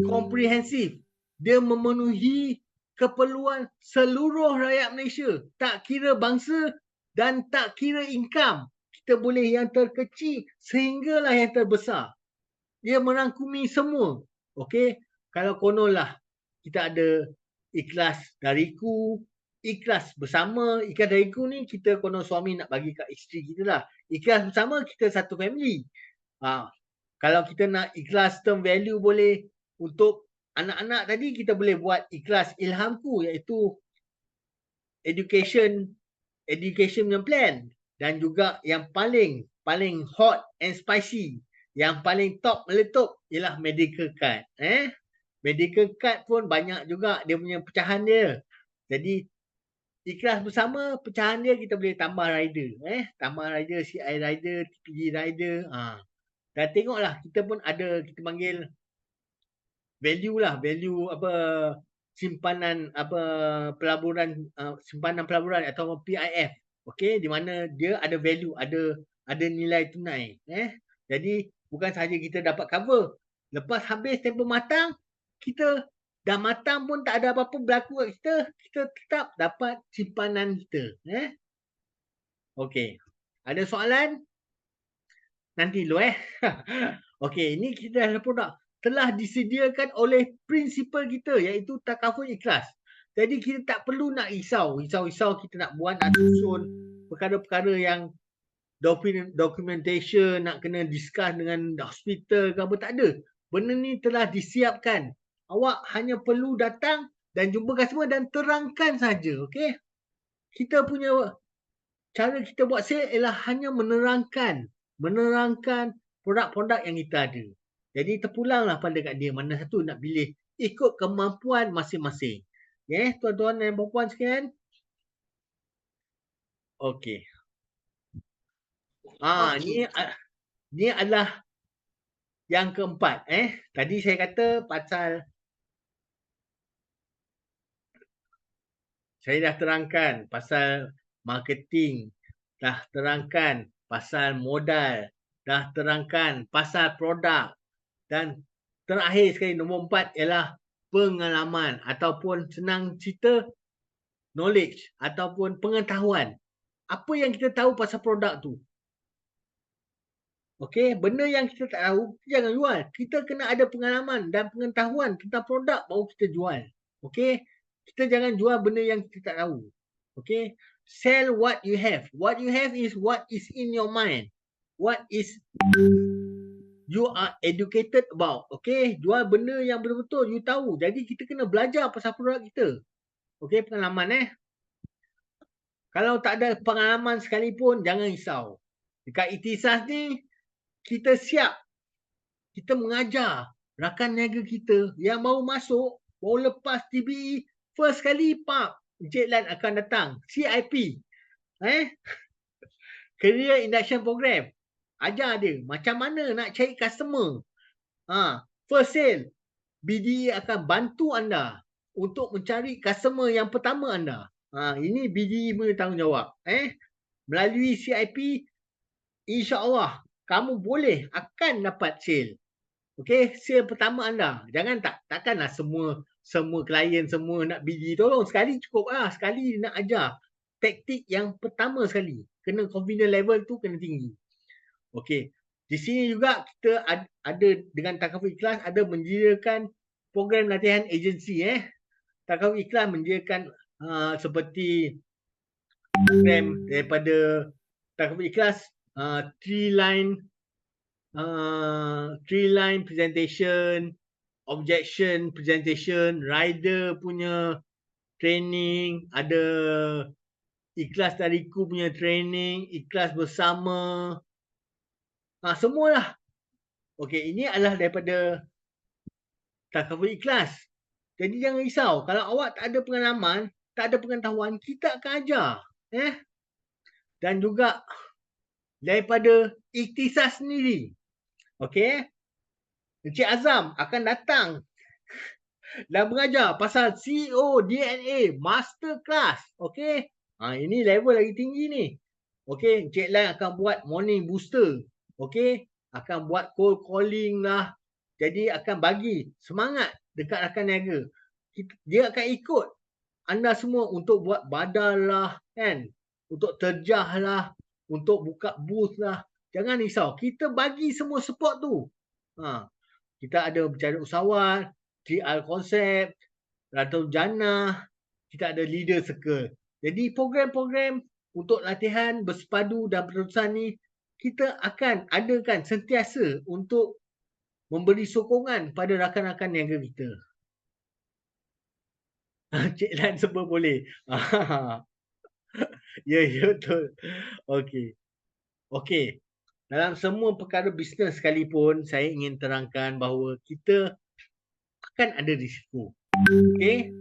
komprehensif. Dia memenuhi keperluan seluruh rakyat Malaysia. Tak kira bangsa dan tak kira income. Kita boleh yang terkecil sehinggalah yang terbesar. Dia merangkumi semua. Okey, kalau kononlah kita ada ikhlas dariku, ikhlas bersama. Ikhlas dariku ni kita konon suami nak bagi kat isteri kita lah. Ikhlas bersama kita satu family. Kalau kita nak ikhlas term value boleh. Untuk anak-anak tadi kita boleh buat ikhlas ilhamku, iaitu education punya plan. Dan juga yang paling hot and spicy, yang paling top meletup ialah medical card. Medical card pun banyak juga dia punya pecahan dia. Jadi ikhlas bersama, pecahan dia kita boleh tambah rider. Tambah rider, CI rider, TPG rider. Dan tengoklah kita pun ada, kita panggil value lah, value simpanan pelaburan, simpanan pelaburan atau PIF. Okey, di mana dia ada value, ada nilai tunai. Jadi bukan sahaja kita dapat cover. Lepas habis tempoh matang, kita dah matang pun tak ada apa-apa berlaku kat kita, kita tetap dapat simpanan kita. Okey. Ada soalan? Nanti dulu Okey, ini kita ada produk telah disediakan oleh prinsipal kita, iaitu takaful ikhlas. Jadi kita tak perlu nak risau kita nak buat, nak susun perkara-perkara yang documentation, nak kena discuss dengan hospital ke apa, tak ada. Benda ni telah disiapkan. Awak hanya perlu datang dan jumpa customer dan terangkan saja. Okey. Kita punya cara kita buat sale ialah hanya menerangkan produk-produk yang kita ada. Jadi terpulanglah pada kat dia mana satu nak pilih ikut kemampuan masing-masing. Tuan-tuan dan puan-puan sekalian. Okey. Ni adalah yang keempat. Tadi saya kata pasal, saya dah terangkan pasal marketing, dah terangkan pasal modal, dah terangkan pasal produk, dan terakhir sekali nombor 4 ialah pengalaman ataupun senang cerita knowledge ataupun pengetahuan. Apa yang kita tahu pasal produk tu. Okey, benda yang kita tak tahu, kita jangan jual. Kita kena ada pengalaman dan pengetahuan tentang produk baru kita jual. Okey, kita jangan jual benda yang kita tak tahu. Okey, sell what you have. What you have is what is in your mind. What is you are educated about. Okay, jual benda yang betul-betul you tahu. Jadi kita kena belajar pasal produk kita. Okay, pengalaman Kalau tak ada pengalaman sekalipun, jangan risau. Dekat Ikhtisas ni, kita siap. Kita mengajar rakan niaga kita yang baru masuk, baru lepas TBE, first kali, Encik Lan akan datang. CIP. Career Induction Program. Ajar dia macam mana nak cari customer. First sale. BDE akan bantu anda untuk mencari customer yang pertama anda. Ini BDE punya tanggungjawab. Melalui CIP, insya-Allah kamu boleh akan dapat sale. Okey, sale pertama anda. Jangan takkanlah semua klien semua nak BDE tolong sekali cukup lah. Sekali nak ajar taktik yang pertama sekali. Kena confidence level tu kena tinggi. Okey. Di sini juga kita ada dengan Takaful Ikhlas ada menyediakan program latihan agensi. Takaful Ikhlas menyediakan seperti program daripada Takaful Ikhlas 3 line presentation, objection presentation, rider punya training, ada Ikhlas Dariku punya training, Ikhlas Bersama. Semualah. Okey, ini adalah daripada Takaful Ikhlas. Jadi jangan risau. Kalau awak tak ada pengalaman, tak ada pengetahuan, kita akan ajar. Dan juga daripada Ikhtisas sendiri. Okey. Encik Azam akan datang dan mengajar pasal CEO DNA Masterclass. Okey. Ini level lagi tinggi ni. Okey, Encik Lan akan buat morning booster. Okey, akan buat cold calling lah. Jadi akan bagi semangat dekat rakan niaga. Dia akan ikut anda semua untuk buat badal lah, kan? Untuk terjah lah, untuk buka booth lah. Jangan risau, kita bagi semua support tu. Kita ada bercakap usahawan, TR konsep, Ratul Jannah, kita ada leader circle. Jadi program-program untuk latihan bersepadu dan penerusan ni kita akan adakan sentiasa untuk memberi sokongan pada rakan-rakan niaga kita. Cik Lan semua boleh. Ya, betul. Okey. Dalam semua perkara bisnes sekalipun, saya ingin terangkan bahawa kita akan ada risiko. Okey.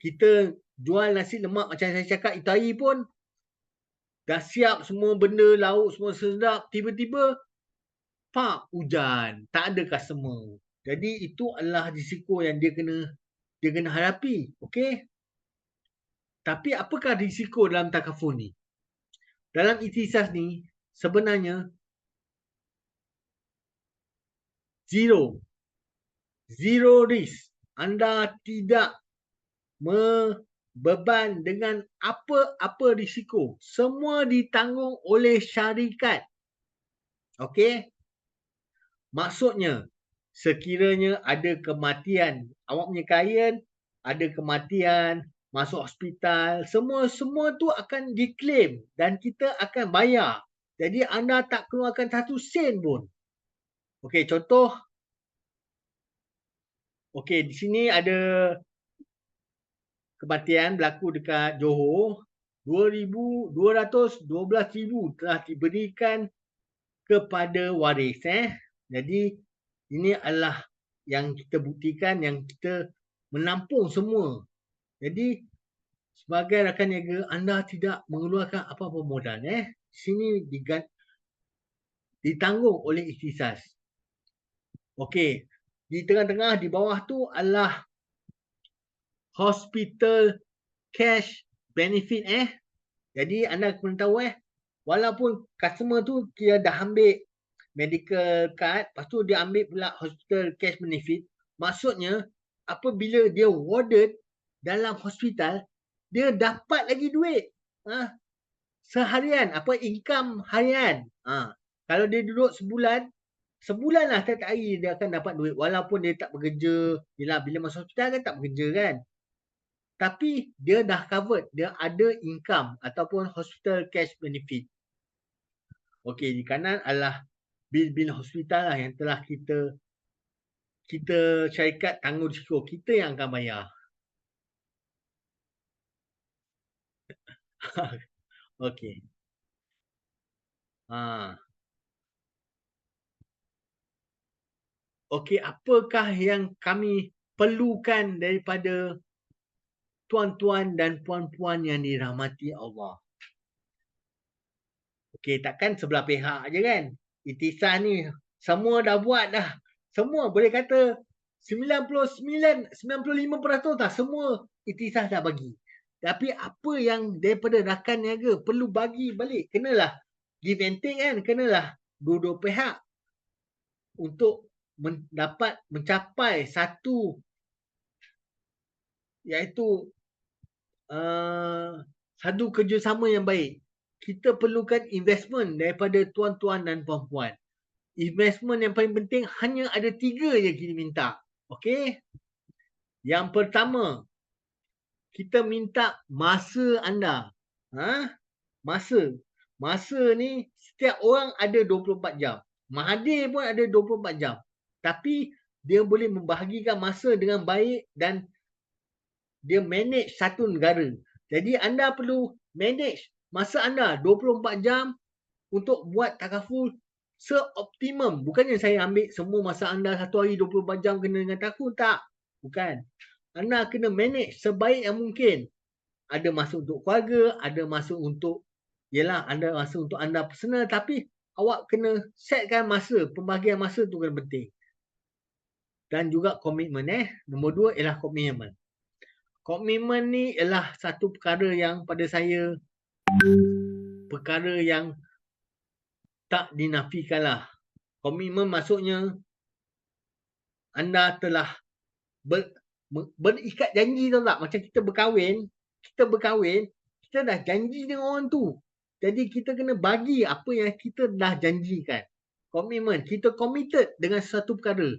Kita jual nasi lemak macam saya cakap itu hari pun dah siap semua benda, lauk semua sedap, tiba-tiba hujan, tak ada customer. Jadi itu adalah risiko yang dia kena hadapi. Okey. Tapi apakah risiko dalam takaful ni? Dalam Ikhtisas ni sebenarnya zero risk. Anda tidak beban dengan apa-apa risiko. Semua ditanggung oleh syarikat. Okey? Maksudnya, sekiranya ada kematian, awak punya klien ada kematian, masuk hospital, semua tu akan diklaim dan kita akan bayar. Jadi anda tak keluarkan 1 sen pun. Okey, contoh. Okey, di sini ada kematian berlaku dekat Johor, 212,000 telah diberikan kepada waris. Jadi ini adalah yang kita buktikan, yang kita menampung semua. Jadi sebagai rakan niaga, anda tidak mengeluarkan apa-apa modal. Di sini ditanggung oleh Ikhtisas. Okey, di tengah-tengah di bawah tu adalah hospital cash benefit. Jadi anda kena tahu walaupun customer tu dia dah ambil medical card, lepas tu dia ambil pula hospital cash benefit, maksudnya apabila dia warded dalam hospital, dia dapat lagi duit. Seharian, income harian. Kalau dia duduk sebulan lah setiap hari dia akan dapat duit walaupun dia tak bekerja. Bila masuk hospital kan tak bekerja kan. Tapi dia dah covered, dia ada income ataupun hospital cash benefit. Okey, di kanan adalah bil-bil hospital lah yang telah kita syarikat tanggung risiko, kita yang akan bayar. Okey. Okey, apakah yang kami perlukan daripada tuan-tuan dan puan-puan yang dirahmati Allah? Okey, takkan sebelah pihak je kan? Itisas ni semua dah buat dah. Semua boleh kata 95% dah semua itisas dah bagi. Tapi apa yang daripada rakan niaga perlu bagi balik? Kenalah give and take kan? Kenalah dua-dua pihak untuk dapat mencapai satu, iaitu satu kerjasama yang baik. Kita perlukan investment daripada tuan-tuan dan puan-puan. Investment yang paling penting hanya ada 3 je kita minta. Okey? Yang pertama, kita minta masa anda. Masa. Masa ni setiap orang ada 24 jam. Mahathir pun ada 24 jam. Tapi dia boleh membahagikan masa dengan baik dan dia manage satu negara. Jadi anda perlu manage masa anda 24 jam untuk buat takaful seoptimum. Bukannya saya ambil semua masa anda satu hari 24 jam kena dengan takaful. Tak. Bukan. Anda kena manage sebaik yang mungkin. Ada masa untuk keluarga, ada masa untuk ada masa untuk anda personal, tapi awak kena setkan masa, pembahagian masa tu kena penting. Dan juga komitmen. Nombor 2 ialah komitmen. Komitmen ni ialah satu perkara yang pada saya perkara yang tak dinafikan lah. Komitmen maksudnya anda telah berikat janji, tahu tak? Macam kita berkahwin, kita dah janji dengan orang tu. Jadi kita kena bagi apa yang kita dah janjikan. Komitmen, kita committed dengan sesuatu perkara.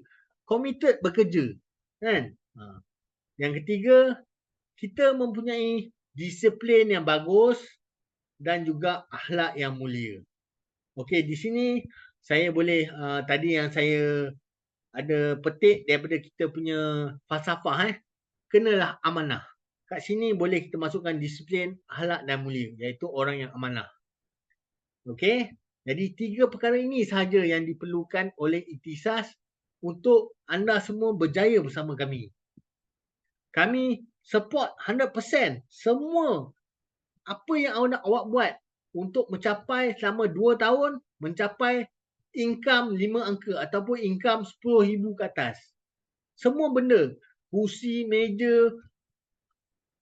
Committed bekerja. Kan? Yang ketiga, kita mempunyai disiplin yang bagus dan juga akhlak yang mulia. Okey, di sini saya boleh tadi yang saya ada petik daripada kita punya falsafah. Kenalah amanah. Kat sini boleh kita masukkan disiplin, akhlak dan mulia, iaitu orang yang amanah. Okey, jadi 3 perkara ini sahaja yang diperlukan oleh Ikhtisas untuk anda semua berjaya bersama kami. Kami support 100% semua apa yang awak buat untuk mencapai selama 2 tahun, mencapai income 5 angka ataupun income 10,000 ke atas. Semua benda, kursi, meja,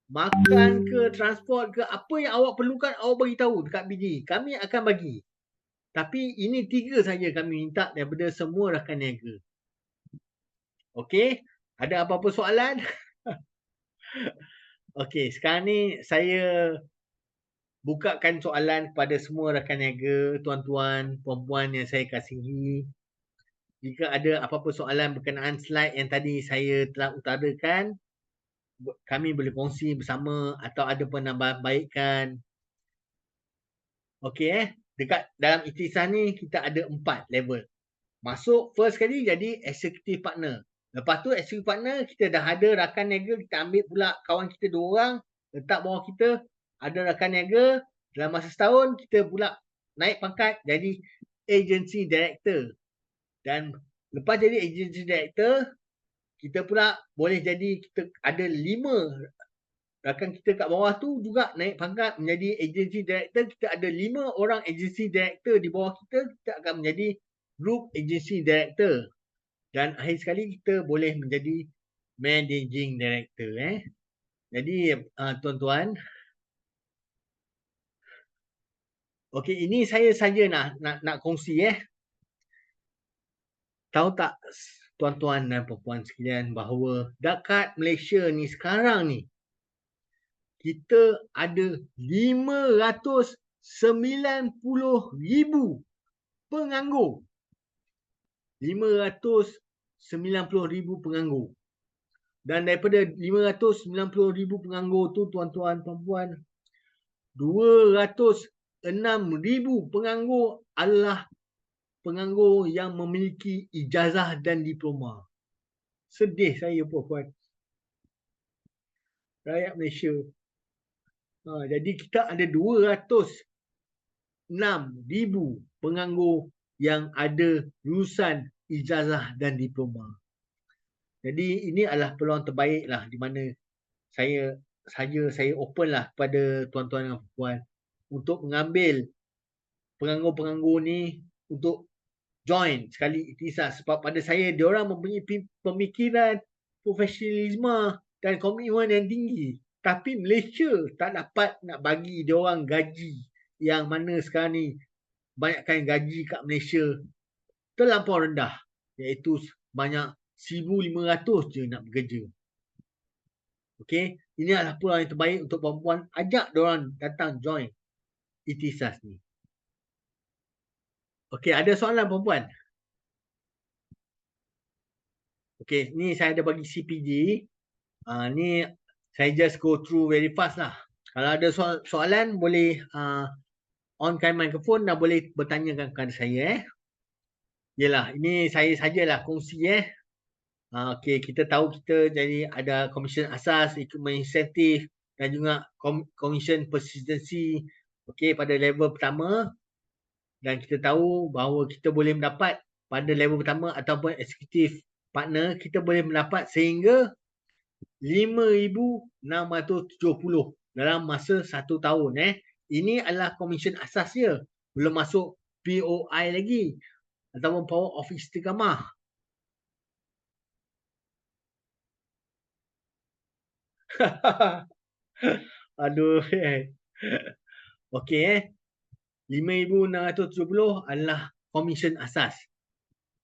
makan ke, transport ke, apa yang awak perlukan, awak bagi tahu dekat BD. Kami akan bagi. Tapi ini 3 saja kami minta daripada semua rakan niaga. Okey, ada apa-apa soalan? Okey, sekarang ni saya bukakan soalan kepada semua rakan niaga, tuan-tuan, puan-puan yang saya kasihi. Jika ada apa-apa soalan berkenaan slide yang tadi saya telah utarakan, kami boleh kongsi bersama atau ada penambahbaikan. Okey, dekat dalam Ikhtisas ni kita ada 4 level. Masuk first kali jadi executive partner. Lepas tu executive partner kita dah ada rakan niaga, kita ambil pula kawan kita 2 orang letak bawah kita, ada rakan niaga, dalam masa setahun kita pula naik pangkat jadi agency director. Dan lepas jadi agency director, kita pula boleh jadi kita ada 5 rakan kita kat bawah tu juga naik pangkat menjadi agency director. Kita ada 5 orang agency director di bawah kita, kita akan menjadi group agency director. Dan akhir sekali kita boleh menjadi managing director. Jadi tuan-tuan, okey, ini saya saja nak kongsi. Tahu tak tuan-tuan dan puan-puan sekalian bahawa dekat Malaysia ni sekarang ni kita ada 590,000 penganggur. 590,000 penganggur. Dan daripada 590,000 penganggur tu tuan-tuan puan-puan, 206,000 penganggur adalah penganggur yang memiliki ijazah dan diploma. Sedih saya puan-puan. Rakyat Malaysia. Jadi kita ada 206,000 penganggur yang ada lulusan ijazah dan diploma. Jadi ini adalah peluang terbaik lah di mana saya open lah kepada tuan-tuan dan puan untuk mengambil penganggur-penganggur ni untuk join sekali ikhtisas, sebab pada saya diorang mempunyai pemikiran, profesionalisme dan komitmen yang tinggi. Tapi Malaysia tak dapat nak bagi diorang gaji yang mana sekarang ni banyakkan gaji kat Malaysia terlampau rendah, iaitu banyak 1,500 je nak bekerja. Okey, ini adalah peluang yang terbaik untuk perempuan, ajak diorang datang join ikhtisas ni. Okey, ada soalan perempuan? Okey, ni saya ada bagi CPD. Ni saya just go through very fast lah. Kalau ada soalan boleh onkan mikrofon dan boleh bertanyakan kepada saya. Yelah, ini saya sajalah kongsi Okey, kita tahu kita jadi ada komisen asas, equipment insentif dan juga komisen persistency pada level pertama, dan kita tahu bahawa kita boleh mendapat pada level pertama ataupun eksekutif partner, kita boleh mendapat sehingga 5,670 dalam masa 1 tahun. Ini adalah komisen asas dia, belum masuk POI lagi ataupun Power of Istiqamah. Aduh. Okey 5,670 adalah komisen asas.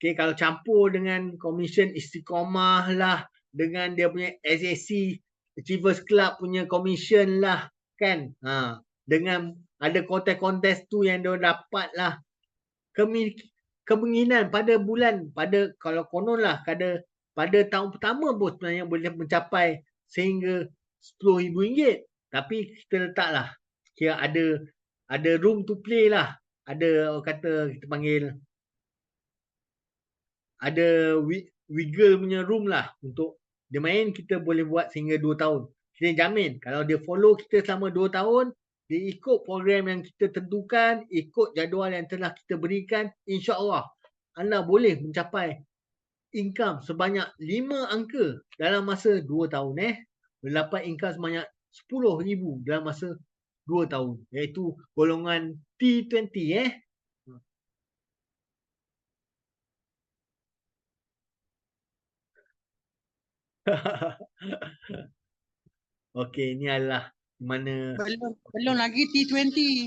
Okey, kalau campur dengan komisen Istiqamah lah, dengan dia punya SAC Achievers Club punya komisen lah kan. Dengan ada kontes-kontes tu yang dia dapat lah. Kemungkinan pada kalau konon lah pada tahun pertama pun sebenarnya boleh mencapai sehingga RM10,000. Tapi kita letaklah kira ada room to play lah. Ada kata kita panggil ada wiggle punya room lah untuk dia main. Kita boleh buat sehingga 2 tahun. Kita jamin kalau dia follow kita selama 2 tahun, dia ikut program yang kita tentukan, ikut jadual yang telah kita berikan, insya-Allah anda boleh mencapai income sebanyak 5 angka dalam masa 2 tahun. Mendapat income sebanyak RM10,000 dalam masa 2 tahun, iaitu golongan T20. Okey, ini adalah mana Belum lagi T20.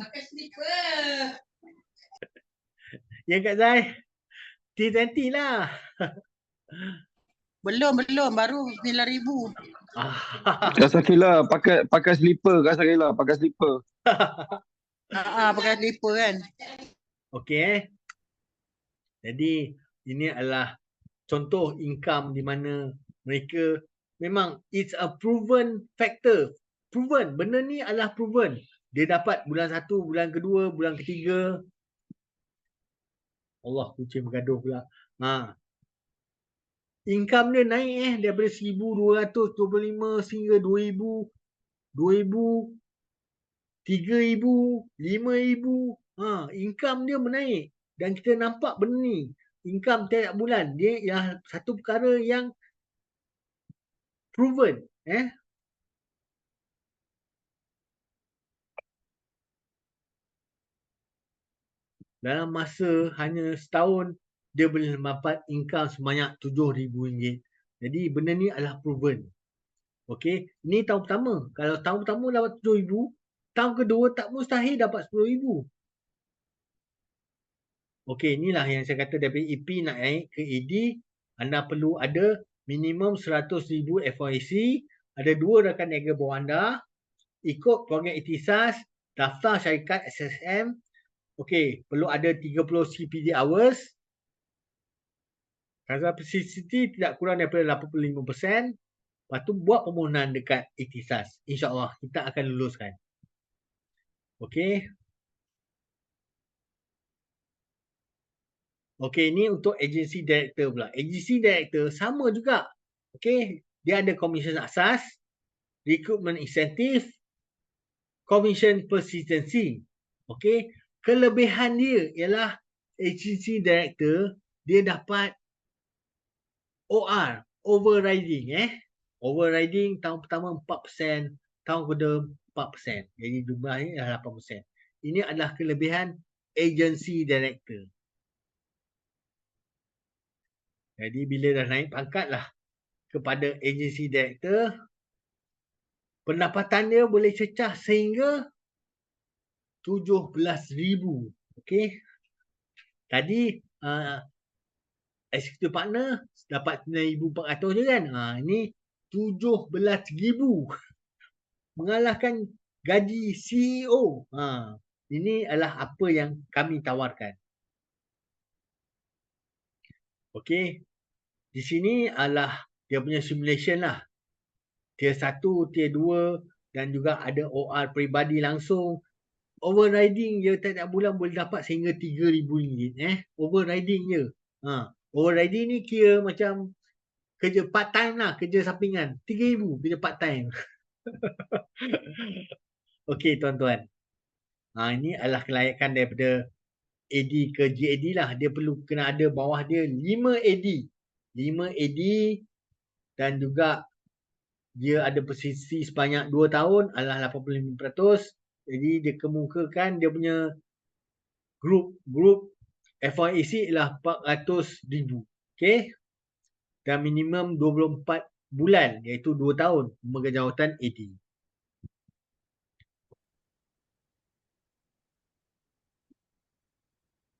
ya Kak Zai, T20 lah. Belum, baru 9,000. Kak Sakila pakai slipper, Kak Sakila pakai slipper. Pakai slipper kan. Okey. Jadi ini adalah contoh income di mana mereka memang it's a proven factor. Proven, benda ni adalah proven. Dia dapat bulan 1, bulan kedua, bulan ketiga. Allah, kucing bergaduh pula. Income dia naik daripada 1,225 sehingga 2,000, 2,000, 3,000, 5,000. Income dia menaik. Dan kita nampak benda ni, income tiap bulan, dia ialah satu perkara yang proven. Dalam masa hanya setahun, dia boleh mendapat income sebanyak RM7,000. Jadi benda ni adalah proven. Okey, ini tahun pertama. Kalau tahun pertama dapat RM7,000, tahun kedua tak mustahil dapat RM10,000. Okey, inilah yang saya kata daripada EP nak naik ke ED, anda perlu ada minimum RM100,000 FYC, ada 2 rakan niaga bawah anda, ikut program ikhtisas, daftar syarikat SSM. Okey, perlu ada 30 CPD hours. Kadar persistiti tidak kurang daripada 85%. Lepas tu buat permohonan dekat ikhtisas. InsyaAllah kita akan luluskan. Okey. Okey, ni untuk agency director pula. Agency director sama juga. Okey, dia ada commission asas, recruitment incentive, commission persistency. Okey, kelebihan dia ialah agency director dia dapat OR, overriding Overriding tahun pertama 4%, tahun kedua 4%. Jadi jumlahnya adalah 8%. Ini adalah kelebihan agency director. Jadi bila dah naik pangkat lah kepada agency director, pendapatan dia boleh cecah sehingga 17,000. Okey. Tadi executive partner dapat 9,400 je kan. Ini 17,000. Mengalahkan gaji CEO. Ini adalah apa yang kami tawarkan. Okey. Di sini adalah dia punya simulation lah. Tier 1, tier 2 dan juga ada OR peribadi langsung. Overriding je tiap-tiap bulan boleh dapat sehingga RM3,000. Overriding je. Overriding ni kira macam kerja part time lah, kerja sampingan. RM3,000 kerja part time. Okey tuan-tuan. Ini adalah kelayakan daripada AD ke GAD lah. Dia perlu kena ada bawah dia 5 AD. 5 AD dan juga dia ada persistisi sebanyak 2 tahun adalah 85%. Jadi dia kemukakan dia punya group FYAC ialah 400,000. Okey. Dan minimum 24 bulan iaitu 2 tahun memegang jawatan AD.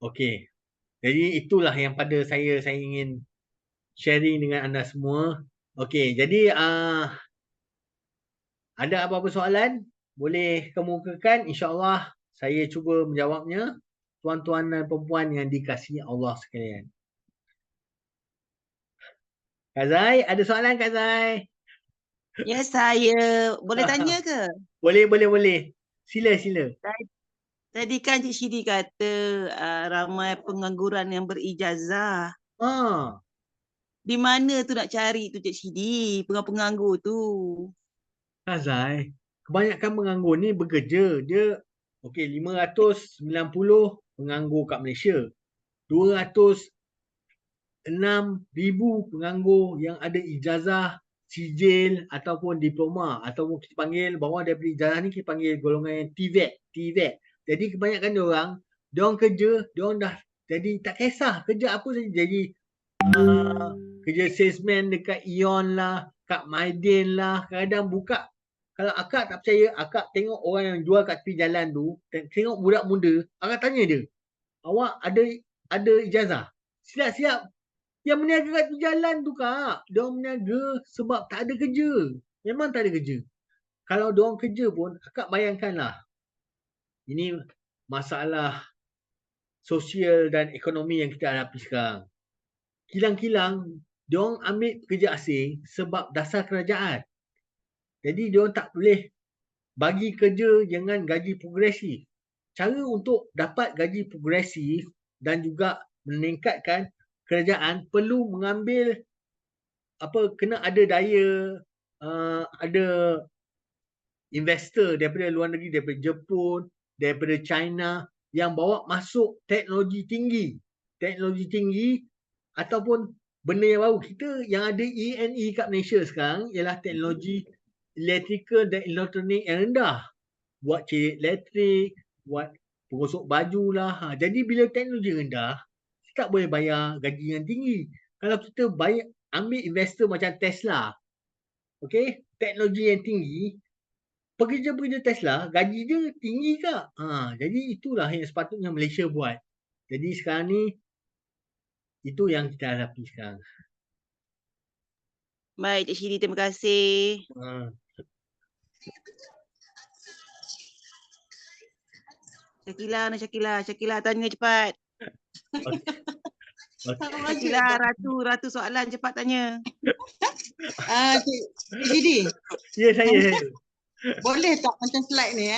Okey. Jadi itulah yang pada saya ingin sharing dengan anda semua. Okey, jadi ada apa-apa soalan boleh kemukakan, insya-Allah saya cuba menjawabnya, tuan-tuan dan puan-puan yang dikasihi Allah sekalian. Kak Zai, ada soalan Kak Zai? Ya saya. Boleh tanya ke? Boleh. Sila. Tadi kan Cik Syidi kata ramai pengangguran yang berijazah. Di mana tu nak cari tu Cik Syidi, penganggur tu? Kak Zai, kebanyakan penganggur ni bekerja. Dia 590 penganggur kat Malaysia. 206,000 penganggur yang ada ijazah, sijil ataupun diploma ataupun kita panggil bawah daripada ijazah ni kita panggil golongan TVET. Jadi kebanyakan diorang kerja, diorang dah jadi tak kisah kerja apa saja. Jadi kerja salesman dekat Ion lah, kat Maidin lah, kadang buka. Kalau akak tak percaya, akak tengok orang yang jual kat tepi jalan tu, tengok budak muda, akak tanya dia, awak ada ijazah? Siap-siap. Yang berniaga kat tepi jalan tu kak, diorang berniaga sebab tak ada kerja. Memang tak ada kerja. Kalau diorang kerja pun, akak bayangkanlah. Ini masalah sosial dan ekonomi yang kita hadapi sekarang. Kilang-kilang, diorang ambil pekerja asing sebab dasar kerajaan. Jadi diorang tak boleh bagi kerja dengan gaji progresif. Cara untuk dapat gaji progresif dan juga meningkatkan kerajaan perlu mengambil kena ada daya, ada investor daripada luar negeri, daripada Jepun, daripada China yang bawa masuk teknologi tinggi ataupun benda yang baru. Kita yang ada E&E kat Malaysia sekarang ialah teknologi electrical dan elektronik yang rendah. Buat cerit elektrik, buat pengosok baju lah. Jadi bila teknologi rendah, kita tak boleh bayar gaji yang tinggi. Kalau kita ambil investor macam Tesla, teknologi yang tinggi, pekerja-pekerja Tesla, gaji dia tinggi kak. Jadi itulah yang sepatutnya Malaysia buat. Jadi sekarang ni, itu yang kita hadapi sekarang. Baik Cik Syidi, terima kasih. Syakila tanya cepat. Syakila, Ratu soalan cepat tanya. Cik Syidi. Ya, saya. Boleh tak macam slide ni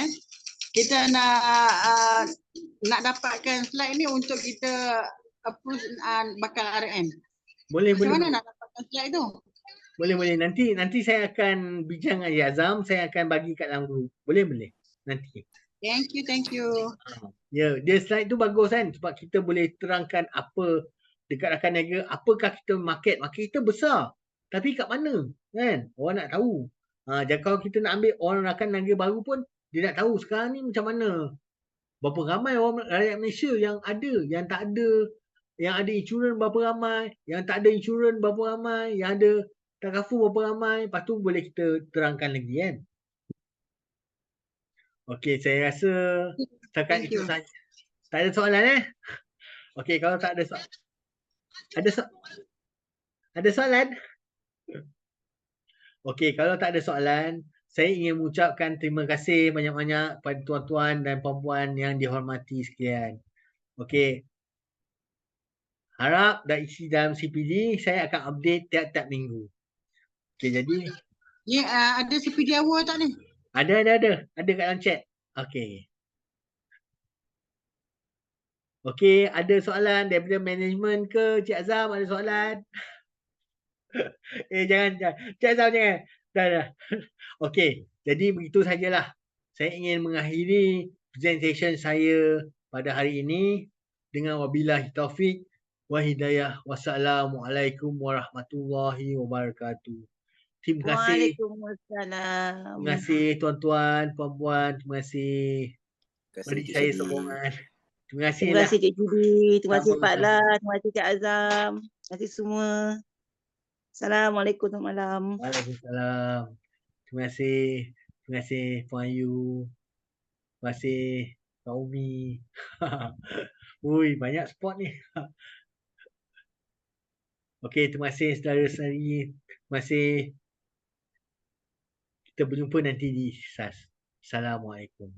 Kita nak dapatkan slide ni untuk kita approve bakal RM. Boleh, Macam boleh. mana nak dapatkan slide tu? Boleh. Nanti saya akan bincang dengan Encik Azam, saya akan bagi kat dalam group. Boleh. Nanti. Thank you. Ya, dia slide tu bagus kan sebab kita boleh terangkan apa dekat rakan niaga, apakah kita market kita besar. Tapi kat mana? Kan? Orang nak tahu. Jadi kalau kita nak ambil orang rakan niaga baru pun dia nak tahu sekarang ni macam mana. Berapa ramai orang rakyat Malaysia yang ada, yang tak ada, yang ada insurans berapa ramai, yang tak ada insurans berapa ramai, yang ada takaful berapa ramai. Lepas tu boleh kita terangkan lagi kan. Okey, saya rasa setakat Thank itu you. saja. Tak ada soalan Okey, kalau tak ada soalan. Ada soalan? Okey, kalau tak ada soalan, saya ingin mengucapkan terima kasih banyak-banyak kepada tuan-tuan dan puan-puan yang dihormati sekalian. Okey. Harap dah isi dalam CPD, saya akan update tiap-tiap minggu. Okey, jadi Ya, ada CPD awal tak ni? ada kat dalam chat. Okey. Okey, ada soalan daripada management ke? Cik Azam ada soalan? Jangan. Cik Azam jangan. Dah. Okey, jadi begitu sajalah. Saya ingin mengakhiri presentation saya pada hari ini dengan wabillahi taufik wa hidayah. Wassalamualaikum warahmatullahi wabarakatuh. Terima kasih. Waalaikumsalam. Terima kasih tuan-tuan, puan-puan. Terima kasih. Beri saya sokongan. Terima kasih Terima kasih Cik Judi, terima kasih Pak Sama-sama. Lan, terima kasih Cik Azam, terima kasih semua. Assalamualaikum, selamat malam. Waalaikumsalam. Terima kasih. Terima kasih Puan Ayu. Terima kasih Kak Umi. Ui, banyak spot ni. Okey, terima kasih saudara-saudari. Terima kasih. Kita berjumpa nanti di SAS. Assalamualaikum.